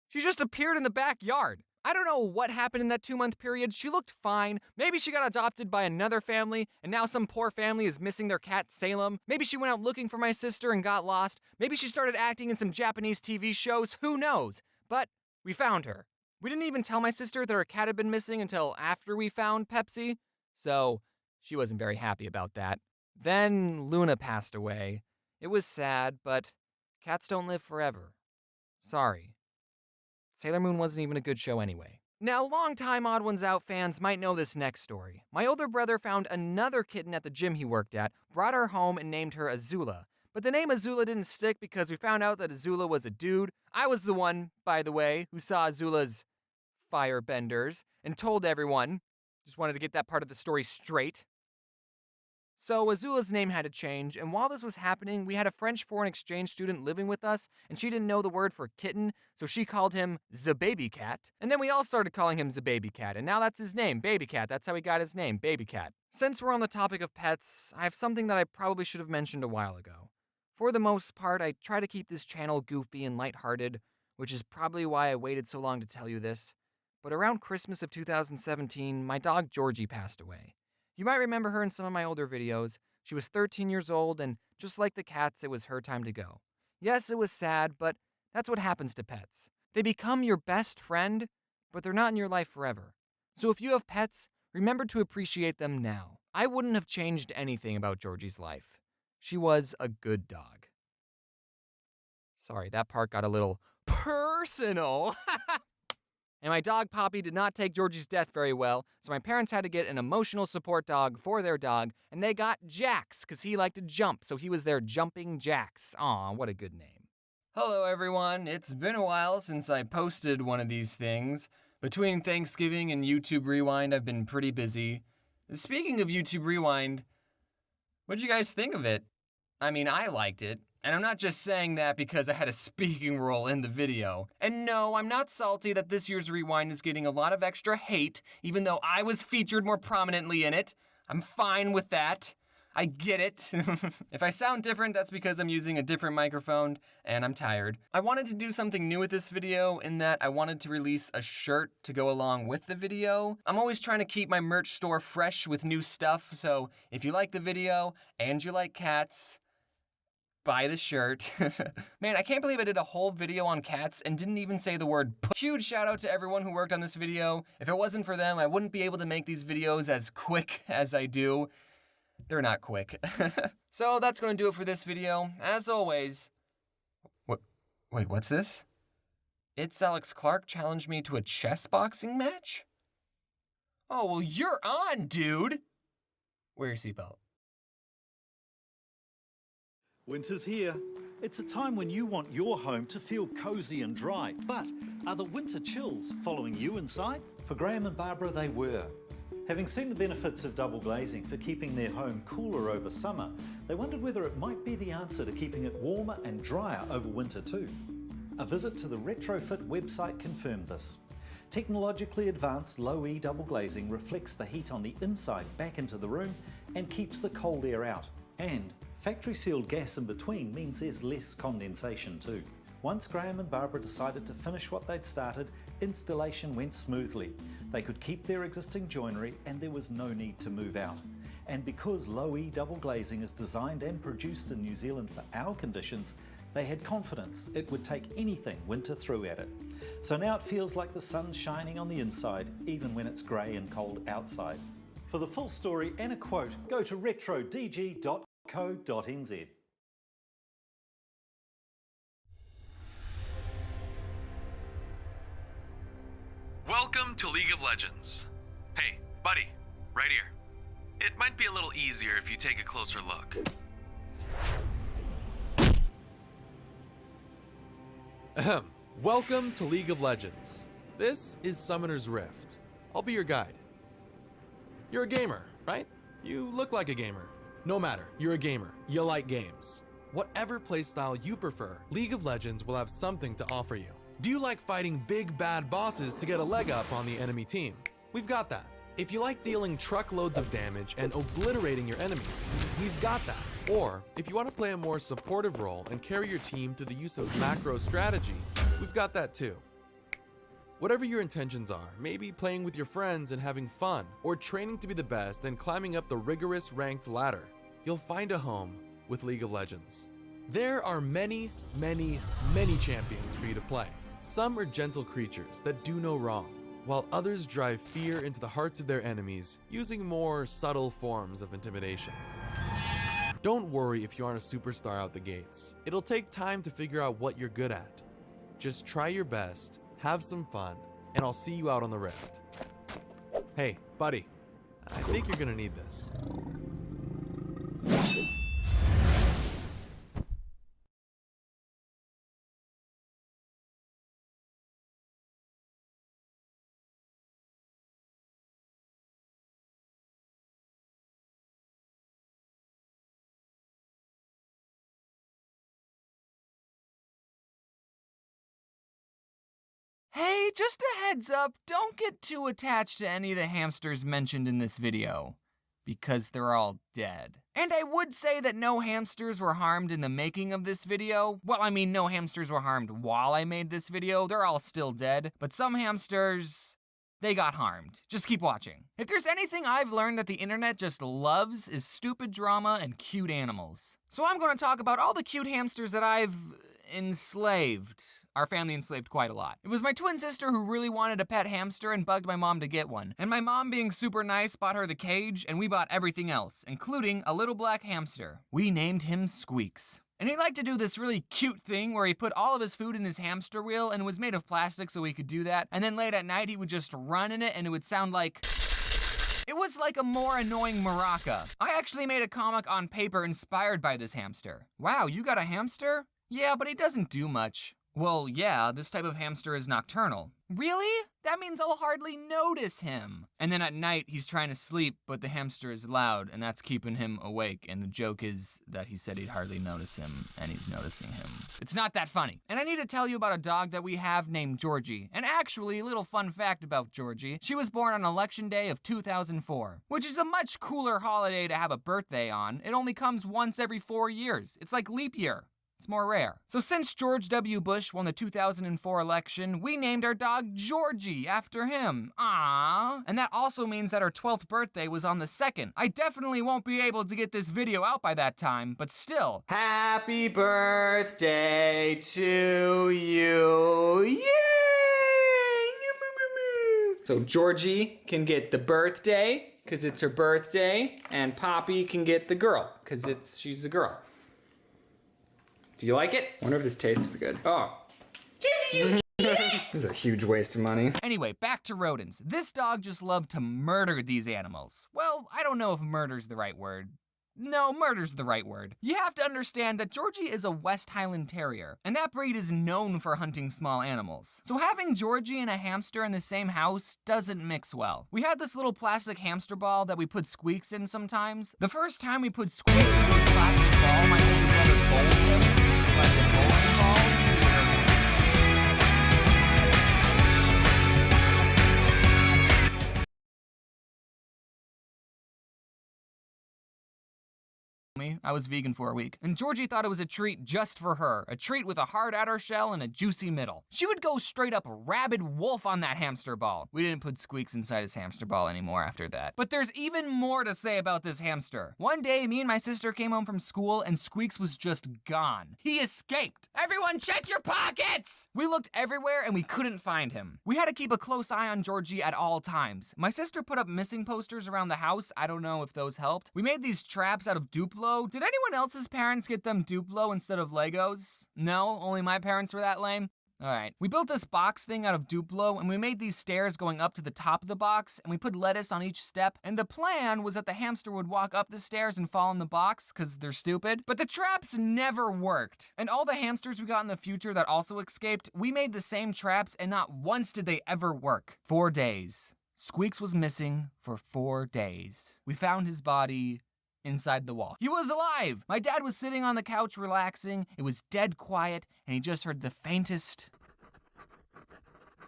she just appeared in the backyard. I don't know what happened in that 2-month period. She looked fine. Maybe she got adopted by another family, and now some poor family is missing their cat Salem. Maybe she went out looking for my sister and got lost. Maybe she started acting in some Japanese TV shows. Who knows? But we found her. We didn't even tell my sister that her cat had been missing until after we found Pepsi, so she wasn't very happy about that. Then Luna passed away. It was sad, but cats don't live forever. Sorry. Sailor Moon wasn't even a good show anyway. Now, longtime Odd Ones Out fans might know this next story. My older brother found another kitten at the gym he worked at, brought her home, and named her Azula. But the name Azula didn't stick because we found out that Azula was a dude. I was the one, by the way, who saw Azula's firebenders and told everyone. Just wanted to get that part of the story straight. So Azula's name had to change, and while this was happening, we had a French foreign exchange student living with us, and she didn't know the word for kitten, so she called him the Baby Cat. And then we all started calling him the Baby Cat, and now that's his name, Baby Cat. That's how he got his name, Baby Cat. Since we're on the topic of pets, I have something that I probably should have mentioned a while ago. For the most part, I try to keep this channel goofy and lighthearted, which is probably why I waited so long to tell you this. But around Christmas of 2017, my dog Georgie passed away. You might remember her in some of my older videos. She was 13 years old, and just like the cats, it was her time to go. Yes, it was sad, but that's what happens to pets. They become your best friend, but they're not in your life forever. So if you have pets, remember to appreciate them now. I wouldn't have changed anything about Georgie's life. She was a good dog. Sorry, that part got a little personal. And my dog Poppy did not take Georgie's death very well, so my parents had to get an emotional support dog for their dog, and they got Jax, because he liked to jump, so he was their Jumping Jax. Aw, what a good name. Hello everyone, it's been a while since I posted one of these things. Between Thanksgiving and YouTube Rewind, I've been pretty busy. Speaking of YouTube Rewind, What'd you guys think of it? I mean, I liked it. And I'm not just saying that because I had a speaking role in the video. And no, I'm not salty that this year's Rewind is getting a lot of extra hate, even though I was featured more prominently in it. I'm fine with that. I get it. If I sound different, that's because I'm using a different microphone and I'm tired. I wanted to do something new with this video in that I wanted to release a shirt to go along with the video. I'm always trying to keep my merch store fresh with new stuff, so if you like the video and you like cats, buy the shirt. Man, I can't believe I did a whole video on cats and didn't even say the word Huge shout out to everyone who worked on this video. If it wasn't for them, I wouldn't be able to make these videos as quick as I do. They're not quick. So that's gonna do it for this video. As always... Wait, what's this? It's Alex Clark challenged me to a chess boxing match? Oh, well, you're on, dude! Wear your seatbelt. Winter's here. It's a time when you want your home to feel cozy and dry. But are the winter chills following you inside? For Graham and Barbara, they were. Having seen the benefits of double glazing for keeping their home cooler over summer, they wondered whether it might be the answer to keeping it warmer and drier over winter too. A visit to the Retrofit website confirmed this. Technologically advanced low-E double glazing reflects the heat on the inside back into the room and keeps the cold air out. And factory sealed gas in between means there's less condensation too. Once Graham and Barbara decided to finish what they'd started, installation went smoothly. They could keep their existing joinery and there was no need to move out. And because low-E double glazing is designed and produced in New Zealand for our conditions, they had confidence it would take anything winter threw at it. So now it feels like the sun's shining on the inside, even when it's grey and cold outside. For the full story and a quote, go to retrodg.co.nz. Welcome to League of Legends. Hey, buddy, right here. It might be a little easier if you take a closer look. Ahem. Welcome to League of Legends. This is Summoner's Rift. I'll be your guide. You're a gamer, right? You look like a gamer. No matter, you're a gamer. You like games. Whatever playstyle you prefer, League of Legends will have something to offer you. Do you like fighting big bad bosses to get a leg up on the enemy team? We've got that. If you like dealing truckloads of damage and obliterating your enemies, we've got that. Or, if you want to play a more supportive role and carry your team through the use of macro strategy, we've got that too. Whatever your intentions are, maybe playing with your friends and having fun, or training to be the best and climbing up the rigorous ranked ladder, you'll find a home with League of Legends. There are many, many, many champions for you to play. Some are gentle creatures that do no wrong, while others drive fear into the hearts of their enemies using more subtle forms of intimidation. Don't worry if you aren't a superstar out the gates. It'll take time to figure out what you're good at. Just try your best, have some fun, and I'll see you out on the Rift. Hey, buddy, I think you're gonna need this. Hey, just a heads up, don't get too attached to any of the hamsters mentioned in this video, because they're all dead. And I would say that no hamsters were harmed in the making of this video. Well, I mean, no hamsters were harmed while I made this video. They're all still dead, but some hamsters, they got harmed. Just keep watching. If there's anything I've learned that the internet just loves is stupid drama and cute animals. So I'm gonna talk about all the cute hamsters that I've enslaved. Our family enslaved quite a lot. It was my twin sister who really wanted a pet hamster and bugged my mom to get one. And my mom, being super nice, bought her the cage, and we bought everything else, including a little black hamster. We named him Squeaks. And he liked to do this really cute thing where he put all of his food in his hamster wheel, and it was made of plastic so he could do that. And then late at night, he would just run in it, and it would sound like... It was like a more annoying maraca. I actually made a comic on paper inspired by this hamster. Wow, you got a hamster? Yeah, but he doesn't do much. Well, yeah, this type of hamster is nocturnal. Really? That means I'll hardly notice him. And then at night, he's trying to sleep, but the hamster is loud, and that's keeping him awake. And the joke is that he said he'd hardly notice him, and he's noticing him. It's not that funny. And I need to tell you about a dog that we have named Georgie. And actually, a little fun fact about Georgie. She was born on Election Day of 2004, which is a much cooler holiday to have a birthday on. It only comes once every 4 years. It's like leap year. It's more rare. So since George W. Bush won the 2004 election, we named our dog Georgie after him. Aww. And that also means that our 12th birthday was on the 2nd. I definitely won't be able to get this video out by that time, but still. Happy birthday to you. Yay! So Georgie can get the birthday, because it's her birthday, and Poppy can get the girl, because she's a girl. Do you like it? I wonder if this tastes good. Oh. This is a huge waste of money. Anyway, back to rodents. This dog just loved to murder these animals. Well, I don't know if murder's the right word. No, murder's the right word. You have to understand that Georgie is a West Highland Terrier, and that breed is known for hunting small animals. So having Georgie and a hamster in the same house doesn't mix well. We had this little plastic hamster ball that we put Squeaks in sometimes. The first time we put Squeaks in this plastic ball, my older brother bowled him like a bowling ball. I was vegan for a week, and Georgie thought it was a treat just for her, a treat with a hard outer shell and a juicy middle. She would go straight up rabid wolf on that hamster ball. We didn't put Squeaks inside his hamster ball anymore after that. But there's even more to say about this hamster. One day, me and my sister came home from school and Squeaks was just gone. He escaped. Everyone check your pockets! We looked everywhere and we couldn't find him. We had to keep a close eye on Georgie at all times. My sister put up missing posters around the house. I don't know if those helped. We made these traps out of Duplo. Did anyone else's parents get them Duplo instead of Legos? No? Only my parents were that lame? Alright. We built this box thing out of Duplo, and we made these stairs going up to the top of the box, and we put lettuce on each step, and the plan was that the hamster would walk up the stairs and fall in the box, because they're stupid. But the traps never worked. And all the hamsters we got in the future that also escaped, we made the same traps, and not once did they ever work. 4 days. Squeaks was missing for 4 days. We found his body inside the wall. He was alive! My dad was sitting on the couch relaxing. It was dead quiet, and he just heard the faintest.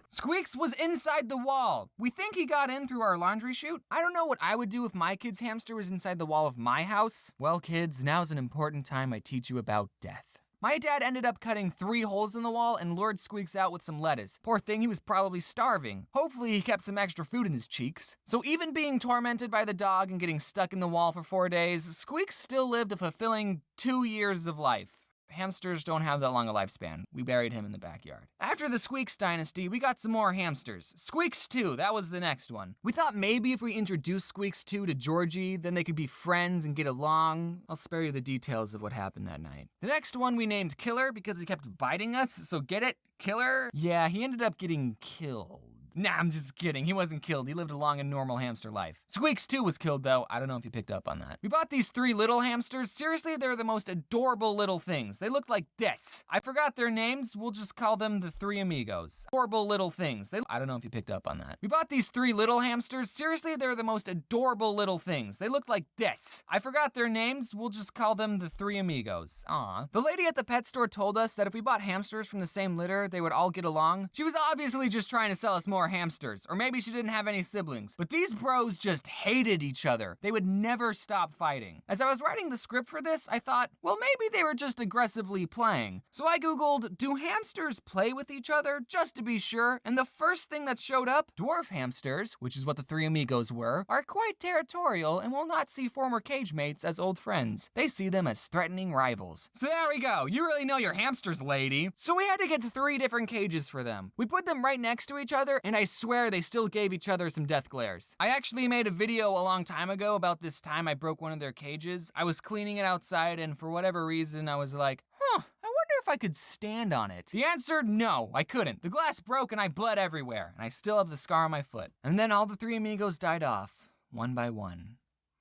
Squeaks was inside the wall. We think he got in through our laundry chute. I don't know what I would do if my kid's hamster was inside the wall of my house. Well, kids, now's an important time I teach you about death. My dad ended up cutting 3 holes in the wall and lured Squeaks out with some lettuce. Poor thing, he was probably starving. Hopefully he kept some extra food in his cheeks. So even being tormented by the dog and getting stuck in the wall for 4 days, Squeaks still lived a fulfilling 2 years of life. Hamsters don't have that long a lifespan. We buried him in the backyard. After the Squeaks dynasty, we got some more hamsters. Squeaks 2, that was the next one. We thought maybe if we introduced Squeaks 2 to Georgie, then they could be friends and get along. I'll spare you the details of what happened that night. The next one we named Killer because he kept biting us, so get it? Killer? Yeah, he ended up getting killed. Nah, I'm just kidding. He wasn't killed. He lived a long and normal hamster life. Squeaks 2 was killed, though. I don't know if you picked up on that. We bought these 3 little hamsters. Seriously, they're the most adorable little things. They look like this. I forgot their names. We'll just call them the 3 amigos. Adorable little things. I don't know if you picked up on that. We bought these 3 little hamsters. Seriously, they're the most adorable little things. They look like this. I forgot their names. We'll just call them the 3 amigos. Aw. The lady at the pet store told us that if we bought hamsters from the same litter, they would all get along. She was obviously just trying to sell us more hamsters, or maybe she didn't have any siblings. But these bros just hated each other. They would never stop fighting. As I was writing the script for this, I thought, well, maybe they were just aggressively playing. So I googled, do hamsters play with each other? Just to be sure. And the first thing that showed up, dwarf hamsters, which is what the 3 amigos were, are quite territorial and will not see former cage mates as old friends. They see them as threatening rivals. So there we go. You really know your hamsters, lady. So we had to get 3 different cages for them. We put them right next to each other, and I swear they still gave each other some death glares. I actually made a video a long time ago about this time I broke one of their cages. I was cleaning it outside, and for whatever reason, I was like, I wonder if I could stand on it. The answer, no, I couldn't. The glass broke and I bled everywhere, and I still have the scar on my foot. And then all the 3 amigos died off, one by one.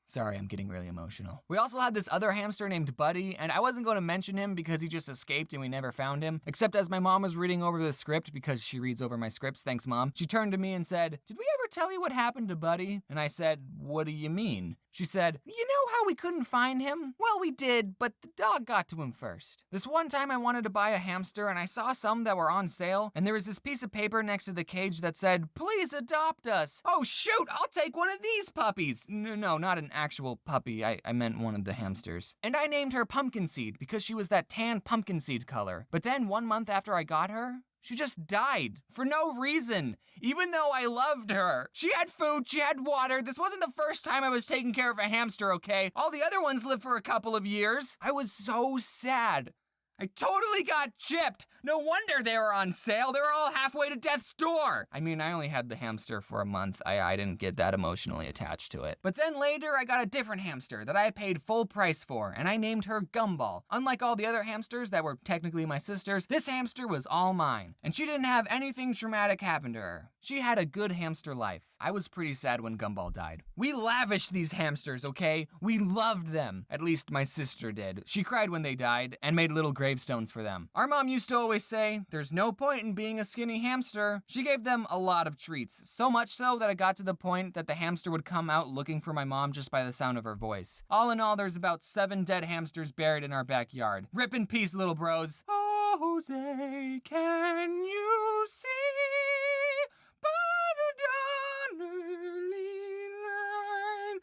Sorry, I'm getting really emotional. We also had this other hamster named Buddy, and I wasn't going to mention him because he just escaped and we never found him, except as my mom was reading over the script, because she reads over my scripts, thanks Mom, she turned to me and said, "Did we ever tell you what happened to Buddy?" And I said, "What do you mean?" She said, "You know how we couldn't find him? Well, we did, but the dog got to him first. This one time I wanted to buy a hamster and I saw some that were on sale, and there was this piece of paper next to the cage that said, 'Please adopt us.' Oh shoot, I'll take one of these puppies." No, not an actual puppy. I meant one of the hamsters. And I named her Pumpkin Seed because she was that tan pumpkin seed color. But then 1 month after I got her, she just died for no reason, even though I loved her. She had food, she had water. This wasn't the first time I was taking care of a hamster, okay? All the other ones lived for a couple of years. I was so sad. I totally got gypped. No wonder they were on sale. They were all halfway to death's door. I mean, I only had the hamster for a month. I didn't get that emotionally attached to it. But then later, I got a different hamster that I paid full price for, and I named her Gumball. Unlike all the other hamsters that were technically my sister's, this hamster was all mine. And she didn't have anything traumatic happen to her. She had a good hamster life. I was pretty sad when Gumball died. We lavished these hamsters, okay? We loved them. At least my sister did. She cried when they died and made little gravestones for them. Our mom used to always say, "There's no point in being a skinny hamster." She gave them a lot of treats, so much so that it got to the point that the hamster would come out looking for my mom just by the sound of her voice. All in all, there's about 7 dead hamsters buried in our backyard. Rip in peace, little bros. Oh, Jose, can you see by the dawn early light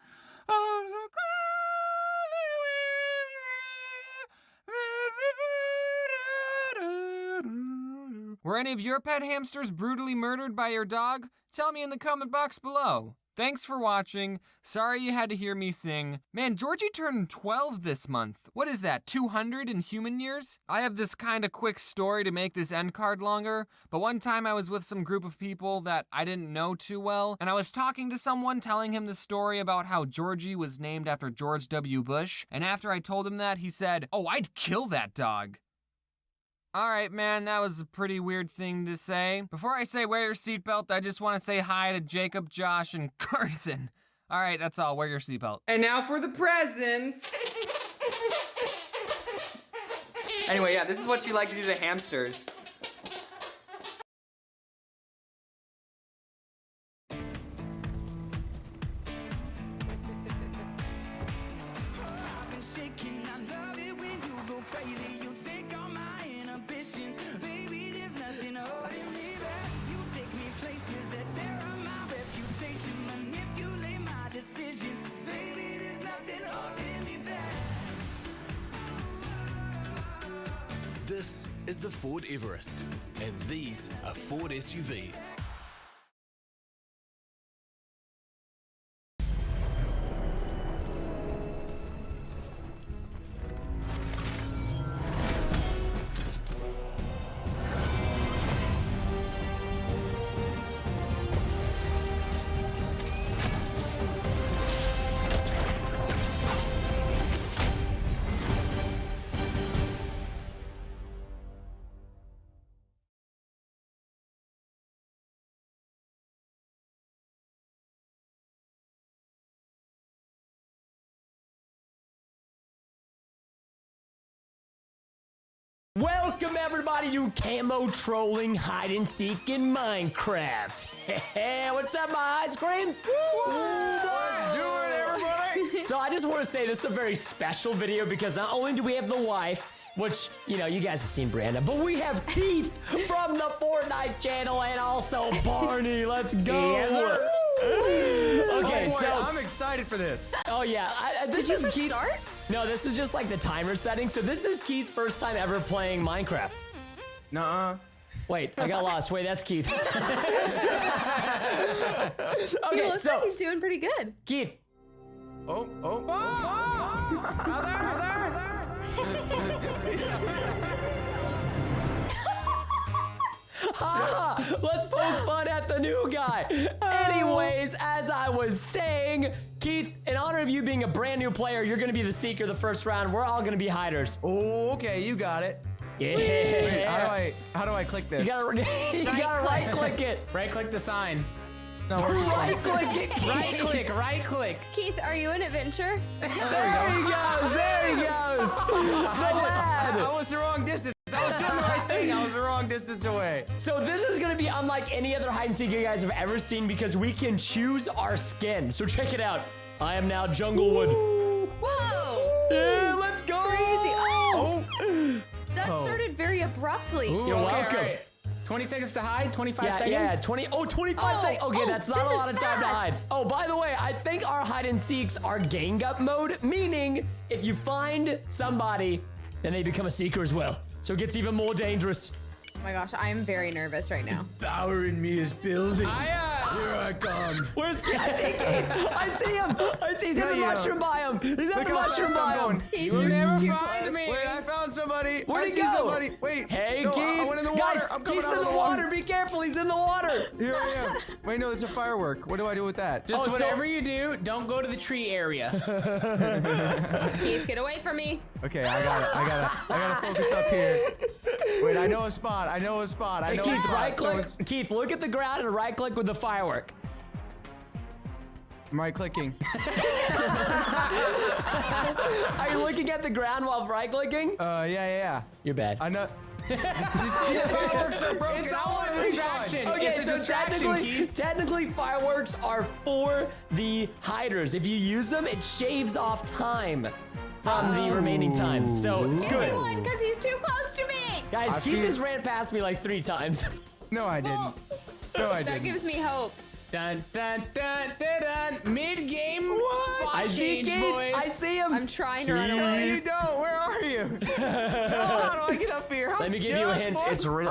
of the Were any of your pet hamsters brutally murdered by your dog? Tell me in the comment box below. Thanks for watching. Sorry you had to hear me sing. Man, Georgie turned 12 this month. What is that, 200 in human years? I have this kind of quick story to make this end card longer, but one time I was with some group of people that I didn't know too well, and I was talking to someone telling him the story about how Georgie was named after George W. Bush, and after I told him that, he said, "Oh, I'd kill that dog." Alright, man, that was a pretty weird thing to say. Before I say wear your seatbelt, I just want to say hi to Jacob, Josh, and Carson. Alright, that's all. Wear your seatbelt. And now for the presents! Anyway, yeah, this is what she liked to do to hamsters. This is the Ford Everest, and these are Ford SUVs. Welcome everybody to Camo Trolling Hide and Seek in Minecraft. Hey, what's up my ice creams? Let's do it everybody! So I just want to say this is a very special video because not only do we have the wife, which, you know, you guys have seen Branda, but we have Keith from the Fortnite channel and also Barney. Let's go! Yes, sir. Okay, boy, so I'm excited for this. Oh yeah, this Did is you Keith. start? No, this is just like the timer setting. So this is Keith's first time ever playing Minecraft. Nuh-uh. Wait, I got lost. Wait, that's Keith. He looks like he's doing pretty good. Keith. Let's poke fun at the new guy. Anyways, as I was saying, Keith, in honor of you being a brand new player, you're gonna be the seeker the first round. We're all gonna be hiders. Oh, okay, you got it. Yeah. Wait, how do I click this? You gotta right click it. Right click the sign. No, where's Right click it, Keith. Right click, right click. Keith, are you an adventure? There he goes. There he goes. The lad. I was the wrong distance. I was doing the right thing. I was the wrong distance away. So this is gonna be unlike any other hide and seek you guys have ever seen because we can choose our skin. So check it out. I am now Junglewood. Whoa! Yeah, let's go. Crazy. Oh! That started very abruptly. Ooh, You're okay, welcome. all right. 20 seconds to hide, 25 seconds? Yeah, 25 seconds. Okay, that's not a lot of time to hide. Oh, by the way, I think our hide and seeks are gang up mode, meaning if you find somebody, then they become a seeker as well. So it gets even more dangerous. Oh my gosh, I am very nervous right now. Power in me is building. Here I come. Where's Keith? I see Keith. I see him. I see he's in the mushroom biome. He's in Look the how mushroom fast I'm going. biome. You will never too find close. me. Wait, I found somebody. Where'd I he see go? somebody. Wait. Hey, no, Keith. I went in the water. Guys, I'm coming Keith's out in of the water. Be careful. He's in the water. Here I am. Wait, no, it's a firework. What do I do with that? Just Oh, so- whatever you do, don't go to the tree area. Keith, get away from me. Okay, I got it. I gotta focus up here. Wait, I know a spot. I know a spot. I Hey, know Keith, a spot. right So click. it's- Keith, look at the ground and right click with the firework. I'm right clicking. Are you looking at the ground while right clicking? Yeah. You're bad. I know. These fireworks are broken. It's I all want a this distraction. one. Okay, It's a so distraction, Keith. technically fireworks are for the hiders. If you use them, it shaves off time from the remaining time. So it's Give me good. one, because he's too close to me. Guys, I Keith feel- has ran past me like 3 times. No, I didn't. No, I That didn't. gives me hope. Dun dun dun dun dun. Mid-game spot I see change, Keith. boys. I see him. I'm trying to run No, away. you don't. Where are you? How do I get up here? Let me give you a hint. It's real.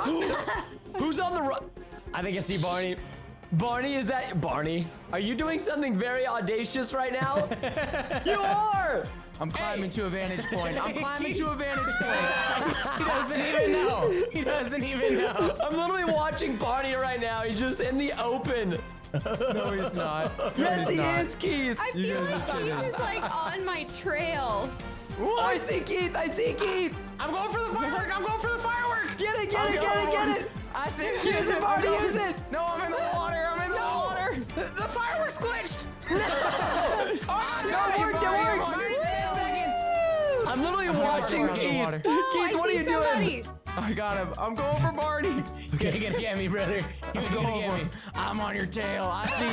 Who's on the run? I think I see Barney. Barney, is that Barney? Are you doing something very audacious right now? You are. I'm climbing to a vantage point. I'm climbing to a vantage point. He doesn't even know. He doesn't even know. I'm literally watching Barney right now. He's just in the open. No, he's not. No, Yes, he's he not. is, Keith. I feel like Keith is like on my trail. Oh, I see Keith. I see Keith. I'm going for the firework. I'm going for the firework. Get it, get it, get it, get it. I see it. Use it, Barney, use it. No, I'm in the water. I'm in the water. The fireworks glitched. Don't worry, don't worry. 36 seconds. I'm literally watching out of the Keith. water. Keith, what are you doing? I got him. I'm going for Barney. You're gonna get me, brother. You're gonna get me. I'm on your tail. I see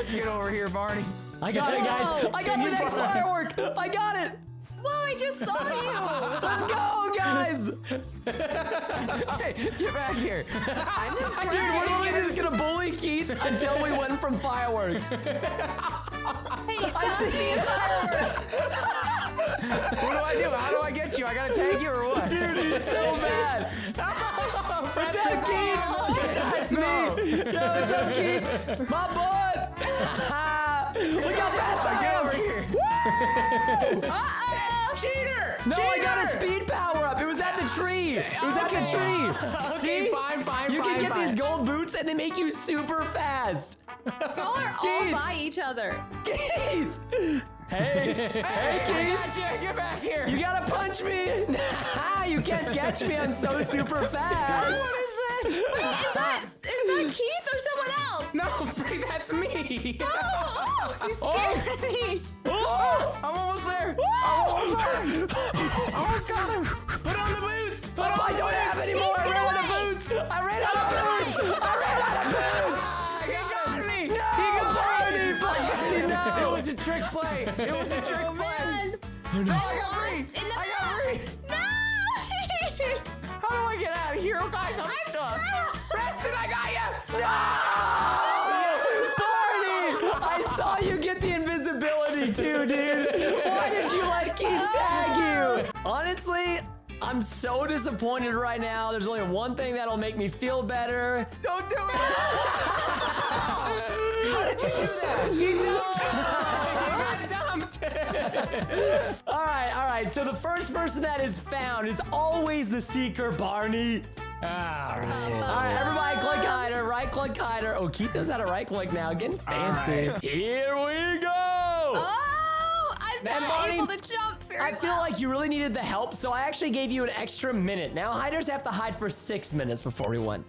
you. Get over here, Barney. I got it, guys. I got the next firework. I got it. Whoa, I just saw you. Let's go, guys. Hey, get back here. I'm Dude, impressed. we're literally just gonna bully Keith until we went from fireworks. Hey, toss me a firework. What do I do? How do I get you? I gotta tag you or what? Dude, he's so bad. What's up, Keith? That's me. Yo, what's up, Keith? My butt. Look how fast I Get am. over here. Uh-oh. Cheater! No, I got a Cheater! speed power up. It was at the tree. It was at the tree. See? fine, You can get fine. these gold boots and they make you super fast. Y'all are all Keith. by each other. Keith. Hey, hey, I Keith. got you. Get back here. You gotta punch me. You can't catch me. I'm so super fast. What is this? Wait, is that Keith or someone else? No, Bree, that's me. Oh, you scared me. Oh! I'm almost there. I'm almost there. Almost got him. Put on the boots. Put on I the don't have boots. any more. I Get ran out of away. boots. I ran out of boots. I ran out of boots. He got me. No, Barney, no. It was a trick play. It was a trick play. Man, No, I I'm got Bree. lost in the I got Bree. No. How do I get out of here? Guys, I'm stuck. Preston, I got you. Barney, I saw you get the invisibility too, dude. Why did you let Keith tag you? Honestly, I'm so disappointed right now. There's only one thing that'll make me feel better. Don't do it. How did you do that? He got dumped. All right. So the first person that is found is always the seeker, Barney. All right, everybody click hider, right click hider. Oh, Keith knows how to right click now, getting fancy. Here we go. Oh, I'm And not Barney, able to jump very I feel well. like you really needed the help, so I actually gave you an extra minute. Now hiders have to hide for 6 minutes before we won.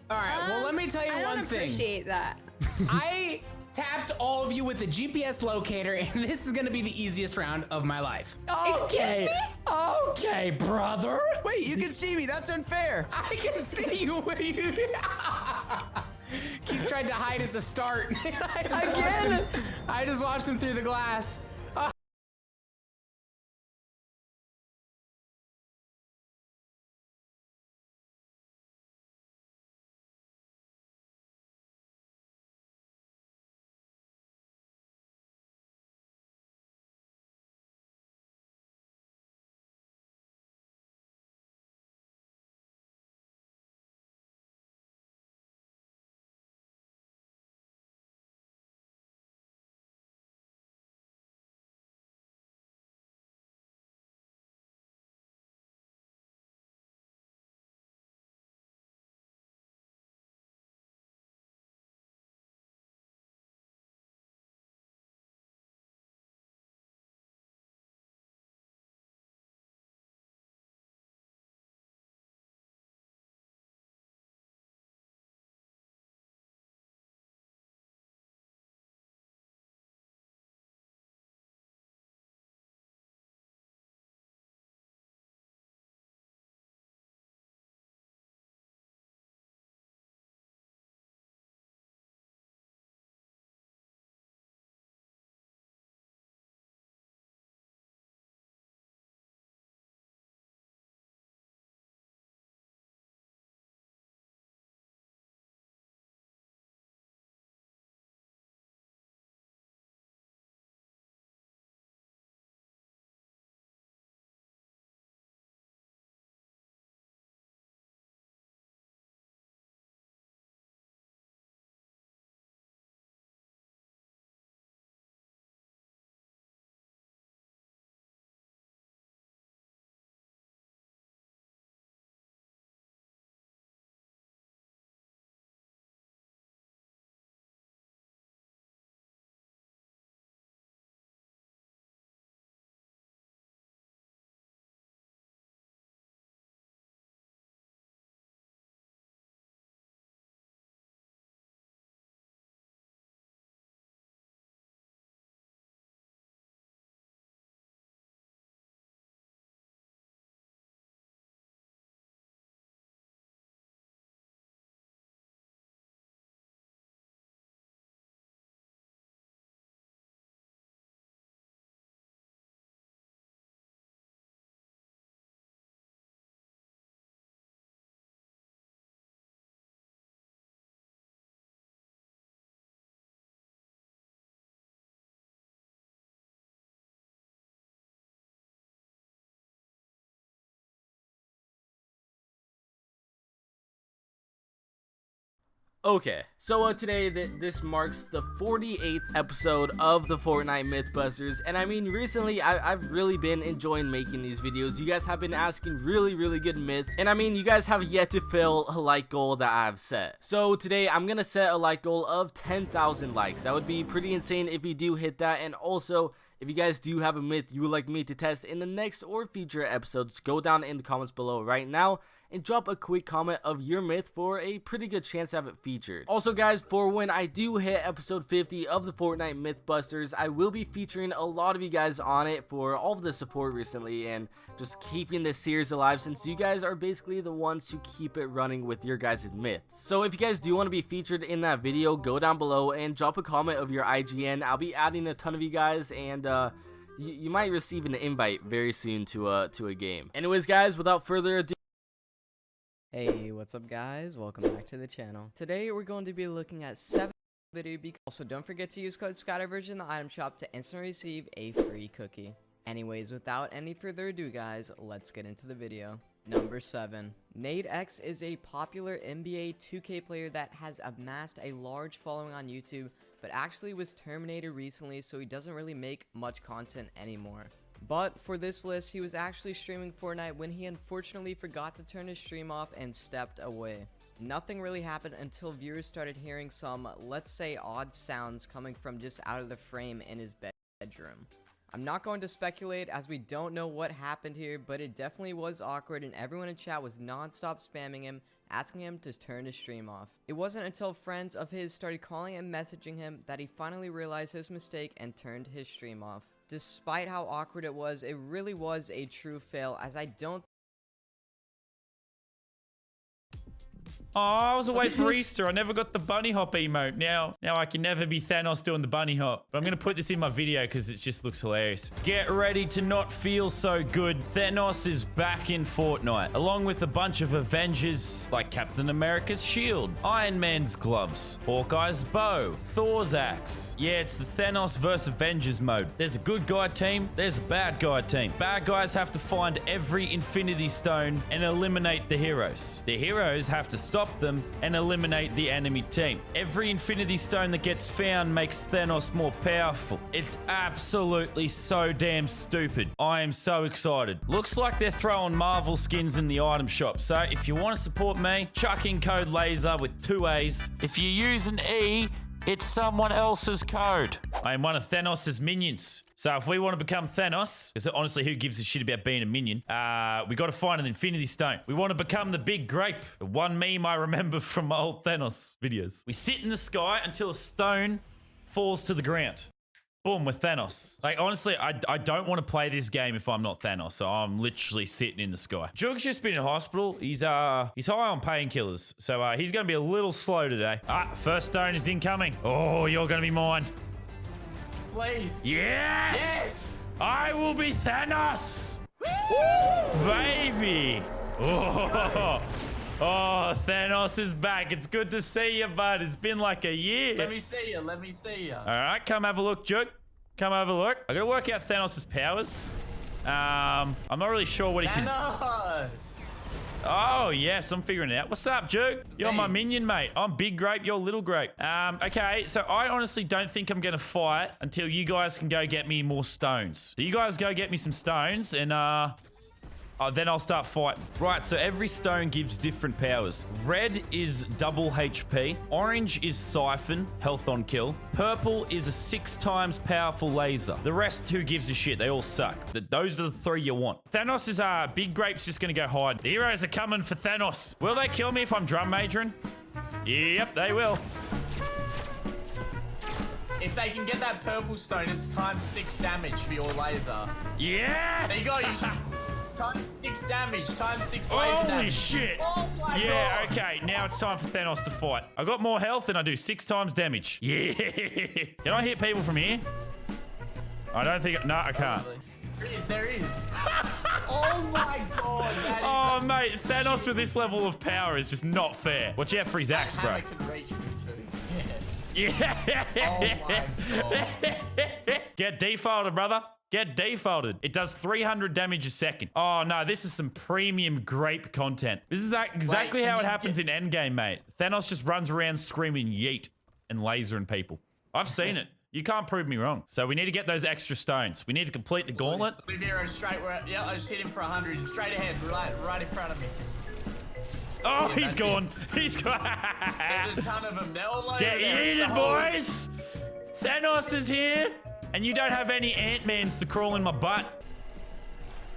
All right, well, let me tell you I one don't thing. appreciate that. I tapped all of you with the GPS locator, and this is gonna be the easiest round of my life. Excuse me? Okay, brother. Wait, you can see me. That's unfair. I can see you where you. Keith tried to hide at the start. I just watched him through the glass. Okay, so today this marks the 48th episode of the Fortnite Mythbusters, and I mean recently I've really been enjoying making these videos. You guys have been asking really good myths, and I mean you guys have yet to fill a like goal that I've set. So today I'm gonna set a like goal of 10,000 likes. That would be pretty insane if you do hit that, and also if you guys do have a myth you would like me to test in the next or future episodes, go down in the comments below right now and drop a quick comment of your myth for a pretty good chance to have it featured. Also guys, for when I do hit episode 50 of the Fortnite Mythbusters, I will be featuring a lot of you guys on it for all of the support recently and just keeping this series alive, since you guys are basically the ones who keep it running with your guys' myths. So if you guys do want to be featured in that video, go down below and drop a comment of your IGN. I'll be adding a ton of you guys, and you might receive an invite very soon to a game. Anyways guys, without further ado, hey, what's up guys? Welcome back to the channel. Today we're going to be looking at 7 video. Also, don't forget to use code SkyDiversion in the item shop to instantly receive a free cookie. Anyways, without any further ado guys, let's get into the video. Number 7. NadeX is a popular NBA 2K player that has amassed a large following on YouTube, but actually was terminated recently, so he doesn't really make much content anymore. But for this list, he was actually streaming Fortnite when he unfortunately forgot to turn his stream off and stepped away. Nothing really happened until viewers started hearing some, let's say, odd sounds coming from just out of the frame in his bedroom. I'm not going to speculate as we don't know what happened here, but it definitely was awkward and everyone in chat was non-stop spamming him, asking him to turn his stream off. It wasn't until friends of his started calling and messaging him that he finally realized his mistake and turned his stream off. Despite how awkward it really was a true fail, as I don't. Oh, I was away for Easter. I never got the bunny hop emote. Now I can never be Thanos doing the bunny hop. But I'm going to put this in my video because it just looks hilarious. Get ready to not feel so good. Thanos is back in Fortnite, along with a bunch of Avengers like Captain America's shield, Iron Man's gloves, Hawkeye's bow, Thor's axe. Yeah, it's the Thanos vs Avengers mode. There's a good guy team, there's a bad guy team. Bad guys have to find every Infinity Stone and eliminate the heroes. The heroes have to stop them and eliminate the enemy team. Every Infinity Stone that gets found makes Thanos more powerful. It's absolutely so damn stupid. I am so excited. Looks like they're throwing Marvel skins in the item shop. So if you want to support me, chuck in code LASER with 2 A's. If you use an E, it's someone else's code. I am one of Thanos' minions. So if we want to become Thanos, because honestly, who gives a shit about being a minion? We got to find an Infinity Stone. We want to become the big grape. The one meme I remember from my old Thanos videos. We sit in the sky until a stone falls to the ground. Boom, with Thanos. Like, honestly, I don't want to play this game if I'm not Thanos, so I'm literally sitting in the sky. Juke's just been in hospital. He's high on painkillers, so he's going to be a little slow today. First stone is incoming. Oh, you're going to be mine. Please. Yes! Yes! I will be Thanos! Woo! Baby! Oh, oh, Thanos is back. It's good to see you, bud. It's been like a year. Let me see you. Let me see you. All right, come have a look, Juke. Come have a look. I gotta work out Thanos' powers. I'm not really sure what he can... Thanos! Oh, yes, I'm figuring it out. What's up, Juke? You're my minion, mate. I'm Big Grape, you're Little Grape. Okay, so I honestly don't think I'm gonna fight until you guys can go get me more stones. So you guys go get me some stones, and then I'll start fighting. Right, so every stone gives different powers. Red is double HP. Orange is siphon, health on kill. Purple is a 6 times powerful laser. The rest, who gives a shit? They all suck. Those are the 3 you want. Thanos is, Big Grape's just gonna go hide. The heroes are coming for Thanos. Will they kill me if I'm drum majoring? Yep, they will. If they can get that purple stone, it's times 6 damage for your laser. Yes! There you go. You should... Times 6 damage, times 6 laser Holy damage. shit. Oh my yeah, God. okay. Now it's time for Thanos to fight. I got more health and I do 6 times damage. Yeah. Can I hit people from here? I don't think... No, I can't. There is. Oh my God. That is Oh, mate. Thanos with this level of power is just not fair. Watch out for his axe, bro. can reach me too. Yeah. Oh my God. Get defaulted, brother. Get defaulted. It does 300 damage a second. Oh, no. This is some premium grape content. This is exactly how it happens in Endgame, mate. Thanos just runs around screaming yeet and lasering people. I've seen it. You can't prove me wrong. So we need to get those extra stones. We need to complete the gauntlet. Leave hero straight where... Yeah, I just hit him for 100. Straight ahead. Right in front of me. Oh, Yeah, he's gone. He's gone. There's a ton of them. They're all over Get there. It's the eaten, whole- boys. Thanos is here. And you don't have any Ant-Mans to crawl in my butt.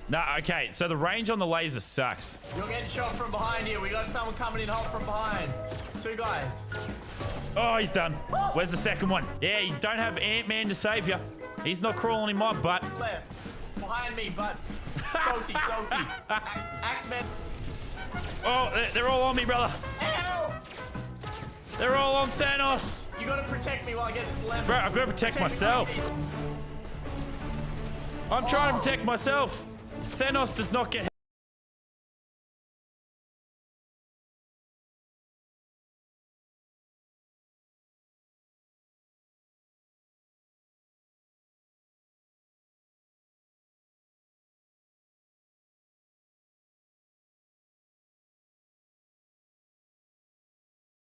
Nah, okay. So the range on the laser sucks. You're getting shot from behind here. We got someone coming in hot from behind. 2 guys. Oh, he's done. Where's the second one? Yeah, you don't have Ant-Man to save you. He's not crawling in my butt. Left. Behind me, but salty. Axeman. Oh, they're all on me, brother. Help! They're all on Thanos. You gotta protect me while I get this level. Bro, I've got to protect myself. I'm trying to protect myself. Thanos does not get...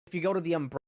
If you go to the umbrella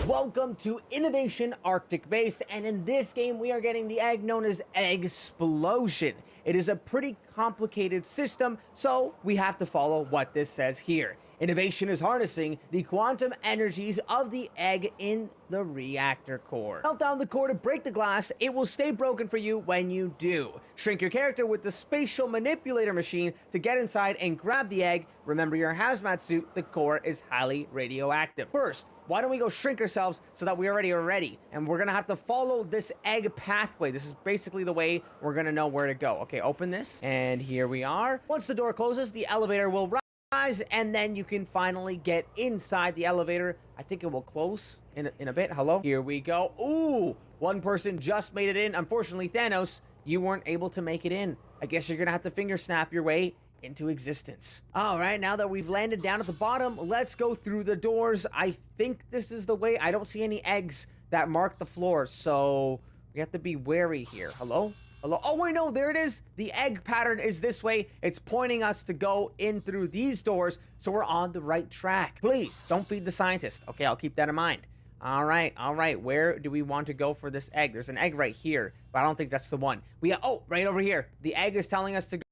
Welcome to Innovation Arctic Base, and in this game we are getting the egg known as Eggsplosion. It is a pretty complicated system, so we have to follow what this says here. Innovation is harnessing the quantum energies of the egg in the reactor core. Melt down the core to break the glass. It will stay broken for you when you do. Shrink your character with the spatial manipulator machine to get inside and grab the egg. Remember your hazmat suit, the core is highly radioactive. First, why don't we go shrink ourselves so that we're already ready? And we're gonna have to follow this egg pathway. This is basically the way we're gonna know where to go. Okay, open this, and here we are. Once the door closes, the elevator will rise, and then you can finally get inside the elevator. I think it will close in a bit. Hello? Here we go. Ooh, one person just made it in. Unfortunately, Thanos, you weren't able to make it in. I guess you're gonna have to finger snap your way into existence. All right, now that we've landed down at the bottom, let's go through the doors. I think this is the way. I don't see any eggs that mark the floor, so we have to be wary here. Hello? Hello? Oh, wait, no, there it is. The egg pattern is this way. It's pointing us to go in through these doors, so we're on the right track. Please, don't feed the scientist. Okay, I'll keep that in mind. All right. Where do we want to go for this egg? There's an egg right here, but I don't think that's the one. Oh, right over here. The egg is telling us to go.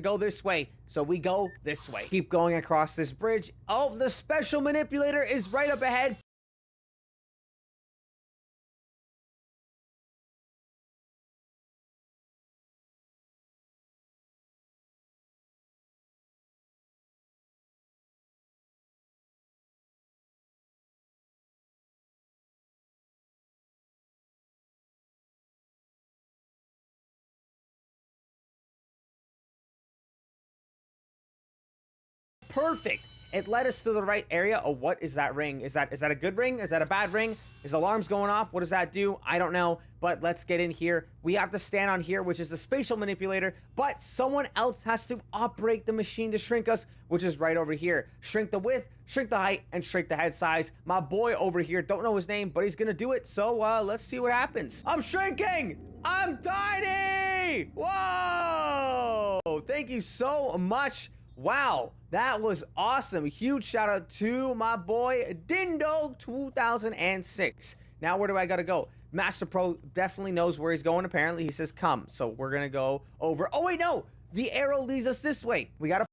Go this way, so we go this way. Keep going across this bridge. Oh, the special manipulator is right up ahead. Perfect. It led us to the right area. Oh, what is that ring? Is that a good ring? Is that a bad ring? Is alarms going off? What does that do? I don't know, but let's get in here. We have to stand on here, which is the spatial manipulator, but someone else has to operate the machine to shrink us, which is right over here. Shrink the width, shrink the height, and shrink the head size. My boy over here, don't know his name, but he's gonna do it, so let's see what happens. I'm shrinking! I'm tiny! Whoa! Thank you so much. Wow, that was awesome. Huge shout out to my boy Dindo 2006. Now where do I gotta go? Master Pro definitely knows where he's going. Apparently he says come, so we're gonna go over. Oh wait, no, the arrow leads us this way. We gotta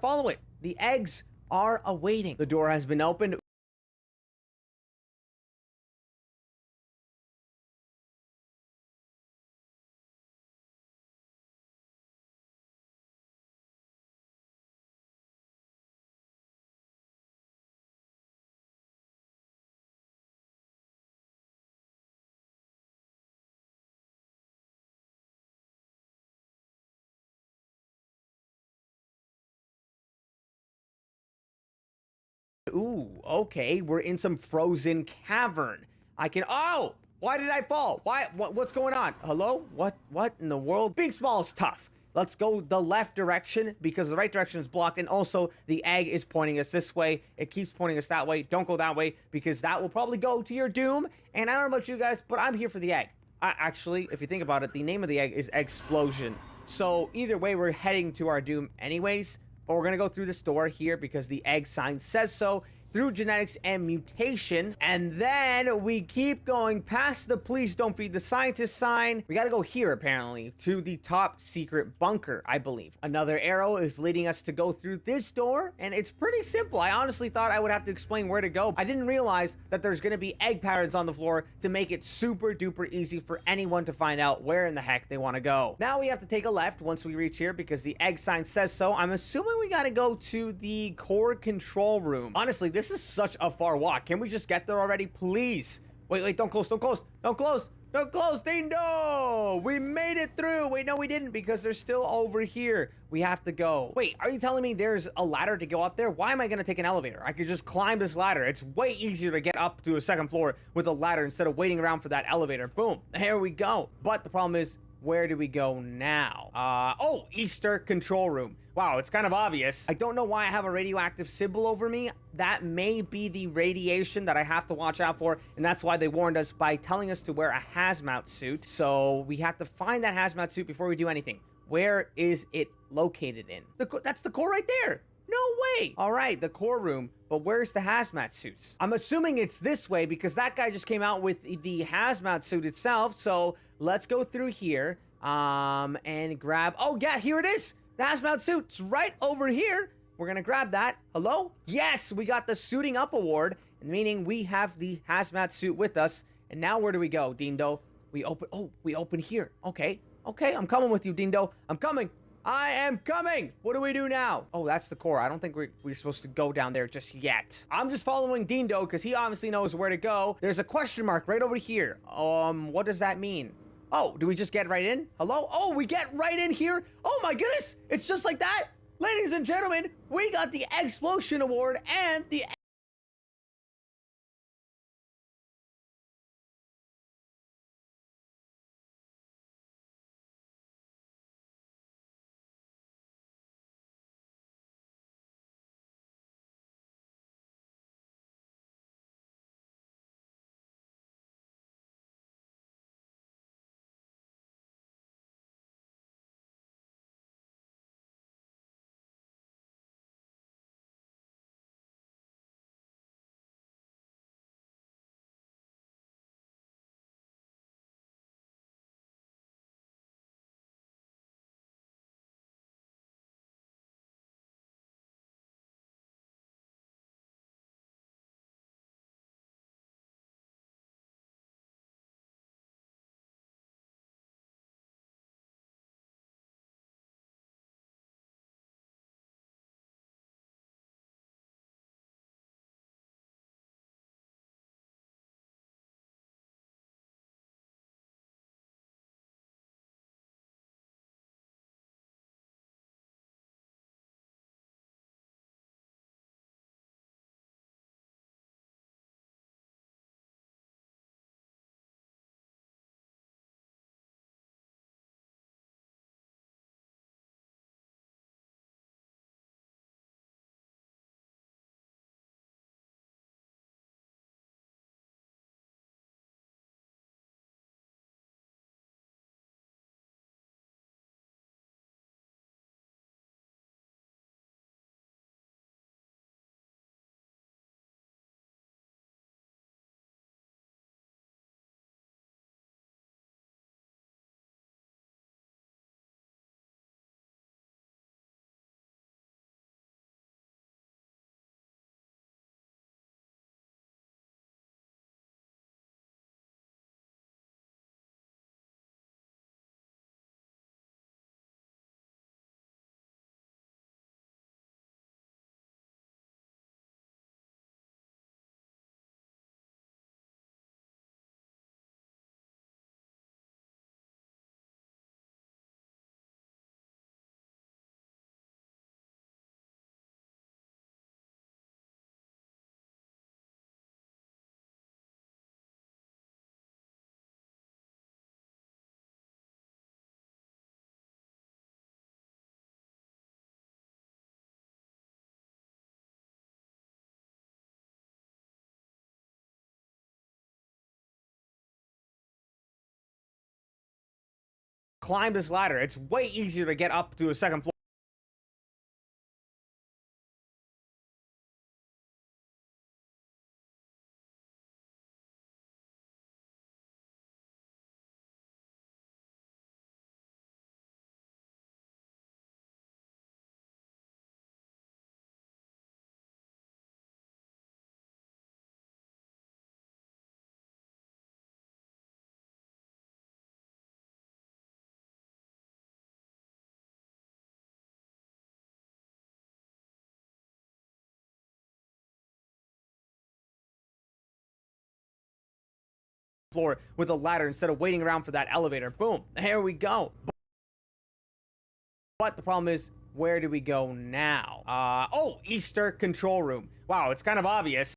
follow it. The eggs are awaiting. The door has been opened. Ooh, okay, we're in some frozen cavern. I can, oh, why did I fall? What's going on? Hello? What in the world? Being small is tough. Let's go the left direction because the right direction is blocked, and also the egg is pointing us this way. It keeps pointing us that way. Don't go that way because that will probably go to your doom. And I don't know about you guys, but I'm here for the egg. Actually, if you think about it, the name of the egg is Explosion. So either way, we're heading to our doom anyways. But we're going to go through this door here because the egg sign says so, through genetics and mutation. And then we keep going past the please don't feed the scientist sign. We got to go here, apparently, to the top secret bunker, I believe. Another arrow is leading us to go through this door, and it's pretty simple. I honestly thought I would have to explain where to go. I didn't realize that there's going to be egg patterns on the floor to make it super duper easy for anyone to find out where in the heck they want to go. Now we have to take a left once we reach here because the egg sign says so. I'm assuming we got to go to the core control room. Honestly, this is such a far walk. Can we just get there already, please? Wait, don't close, Dindo! We made it through. Wait, no, we didn't because they're still over here. We have to go. Wait, are you telling me there's a ladder to go up there? Why am I gonna take an elevator? I could just climb this ladder. It's way easier to get up to a second floor with a ladder instead of waiting around for that elevator. Boom, here we go. But the problem is, where do we go now? Oh, Easter control room. Wow, it's kind of obvious. I don't know why I have a radioactive symbol over me. That may be the radiation that I have to watch out for, and that's why they warned us by telling us to wear a hazmat suit. So we have to find that hazmat suit before we do anything. Where is it located in? That's the core right there. No way. All right, the core room, but where's the hazmat suits? I'm assuming it's this way because that guy just came out with the hazmat suit itself. So let's go through here and grab, oh yeah, here it is. The hazmat suit's right over here. We're gonna grab that. Hello? Yes, we got the suiting up award, meaning we have the hazmat suit with us. And now where do we go, Dindo? We open here. Okay, I'm coming with you, Dindo. I'm coming. I am coming. What do we do now? Oh, that's the core. I don't think we're supposed to go down there just yet. I'm just following Dindo because he obviously knows where to go. There's a question mark right over here. What does that mean? Oh, do we just get right in? Hello? Oh, we get right in here? Oh my goodness, it's just like that. Ladies and gentlemen, we got the Explosion Award and the climb this ladder. It's way easier to get up to a second floor. Floor with a ladder instead of waiting around for that elevator. Boom, here we go. But the problem is, where do we go now? Oh, Easter control room. Wow, it's kind of obvious.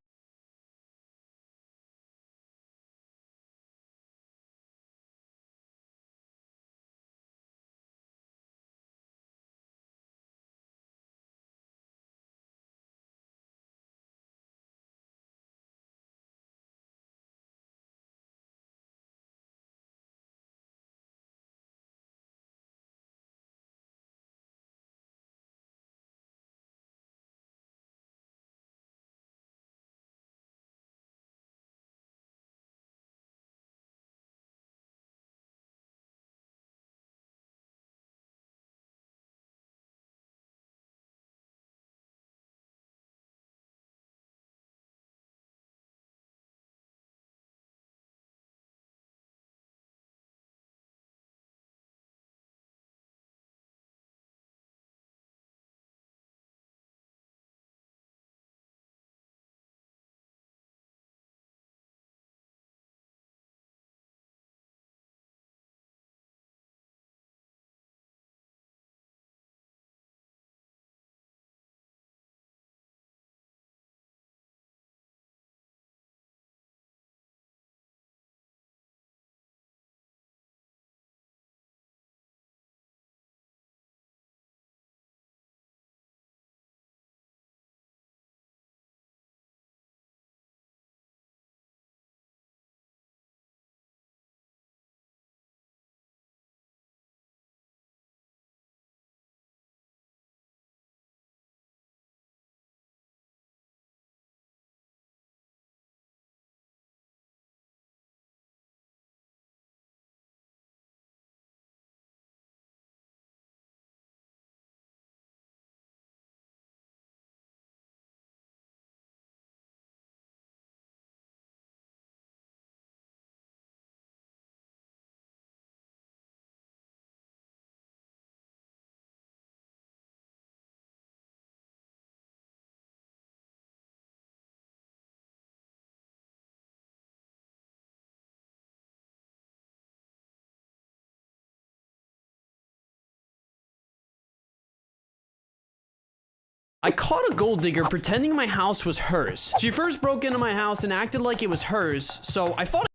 I caught a gold digger pretending my house was hers. She first broke into my house and acted like it was hers, so I thought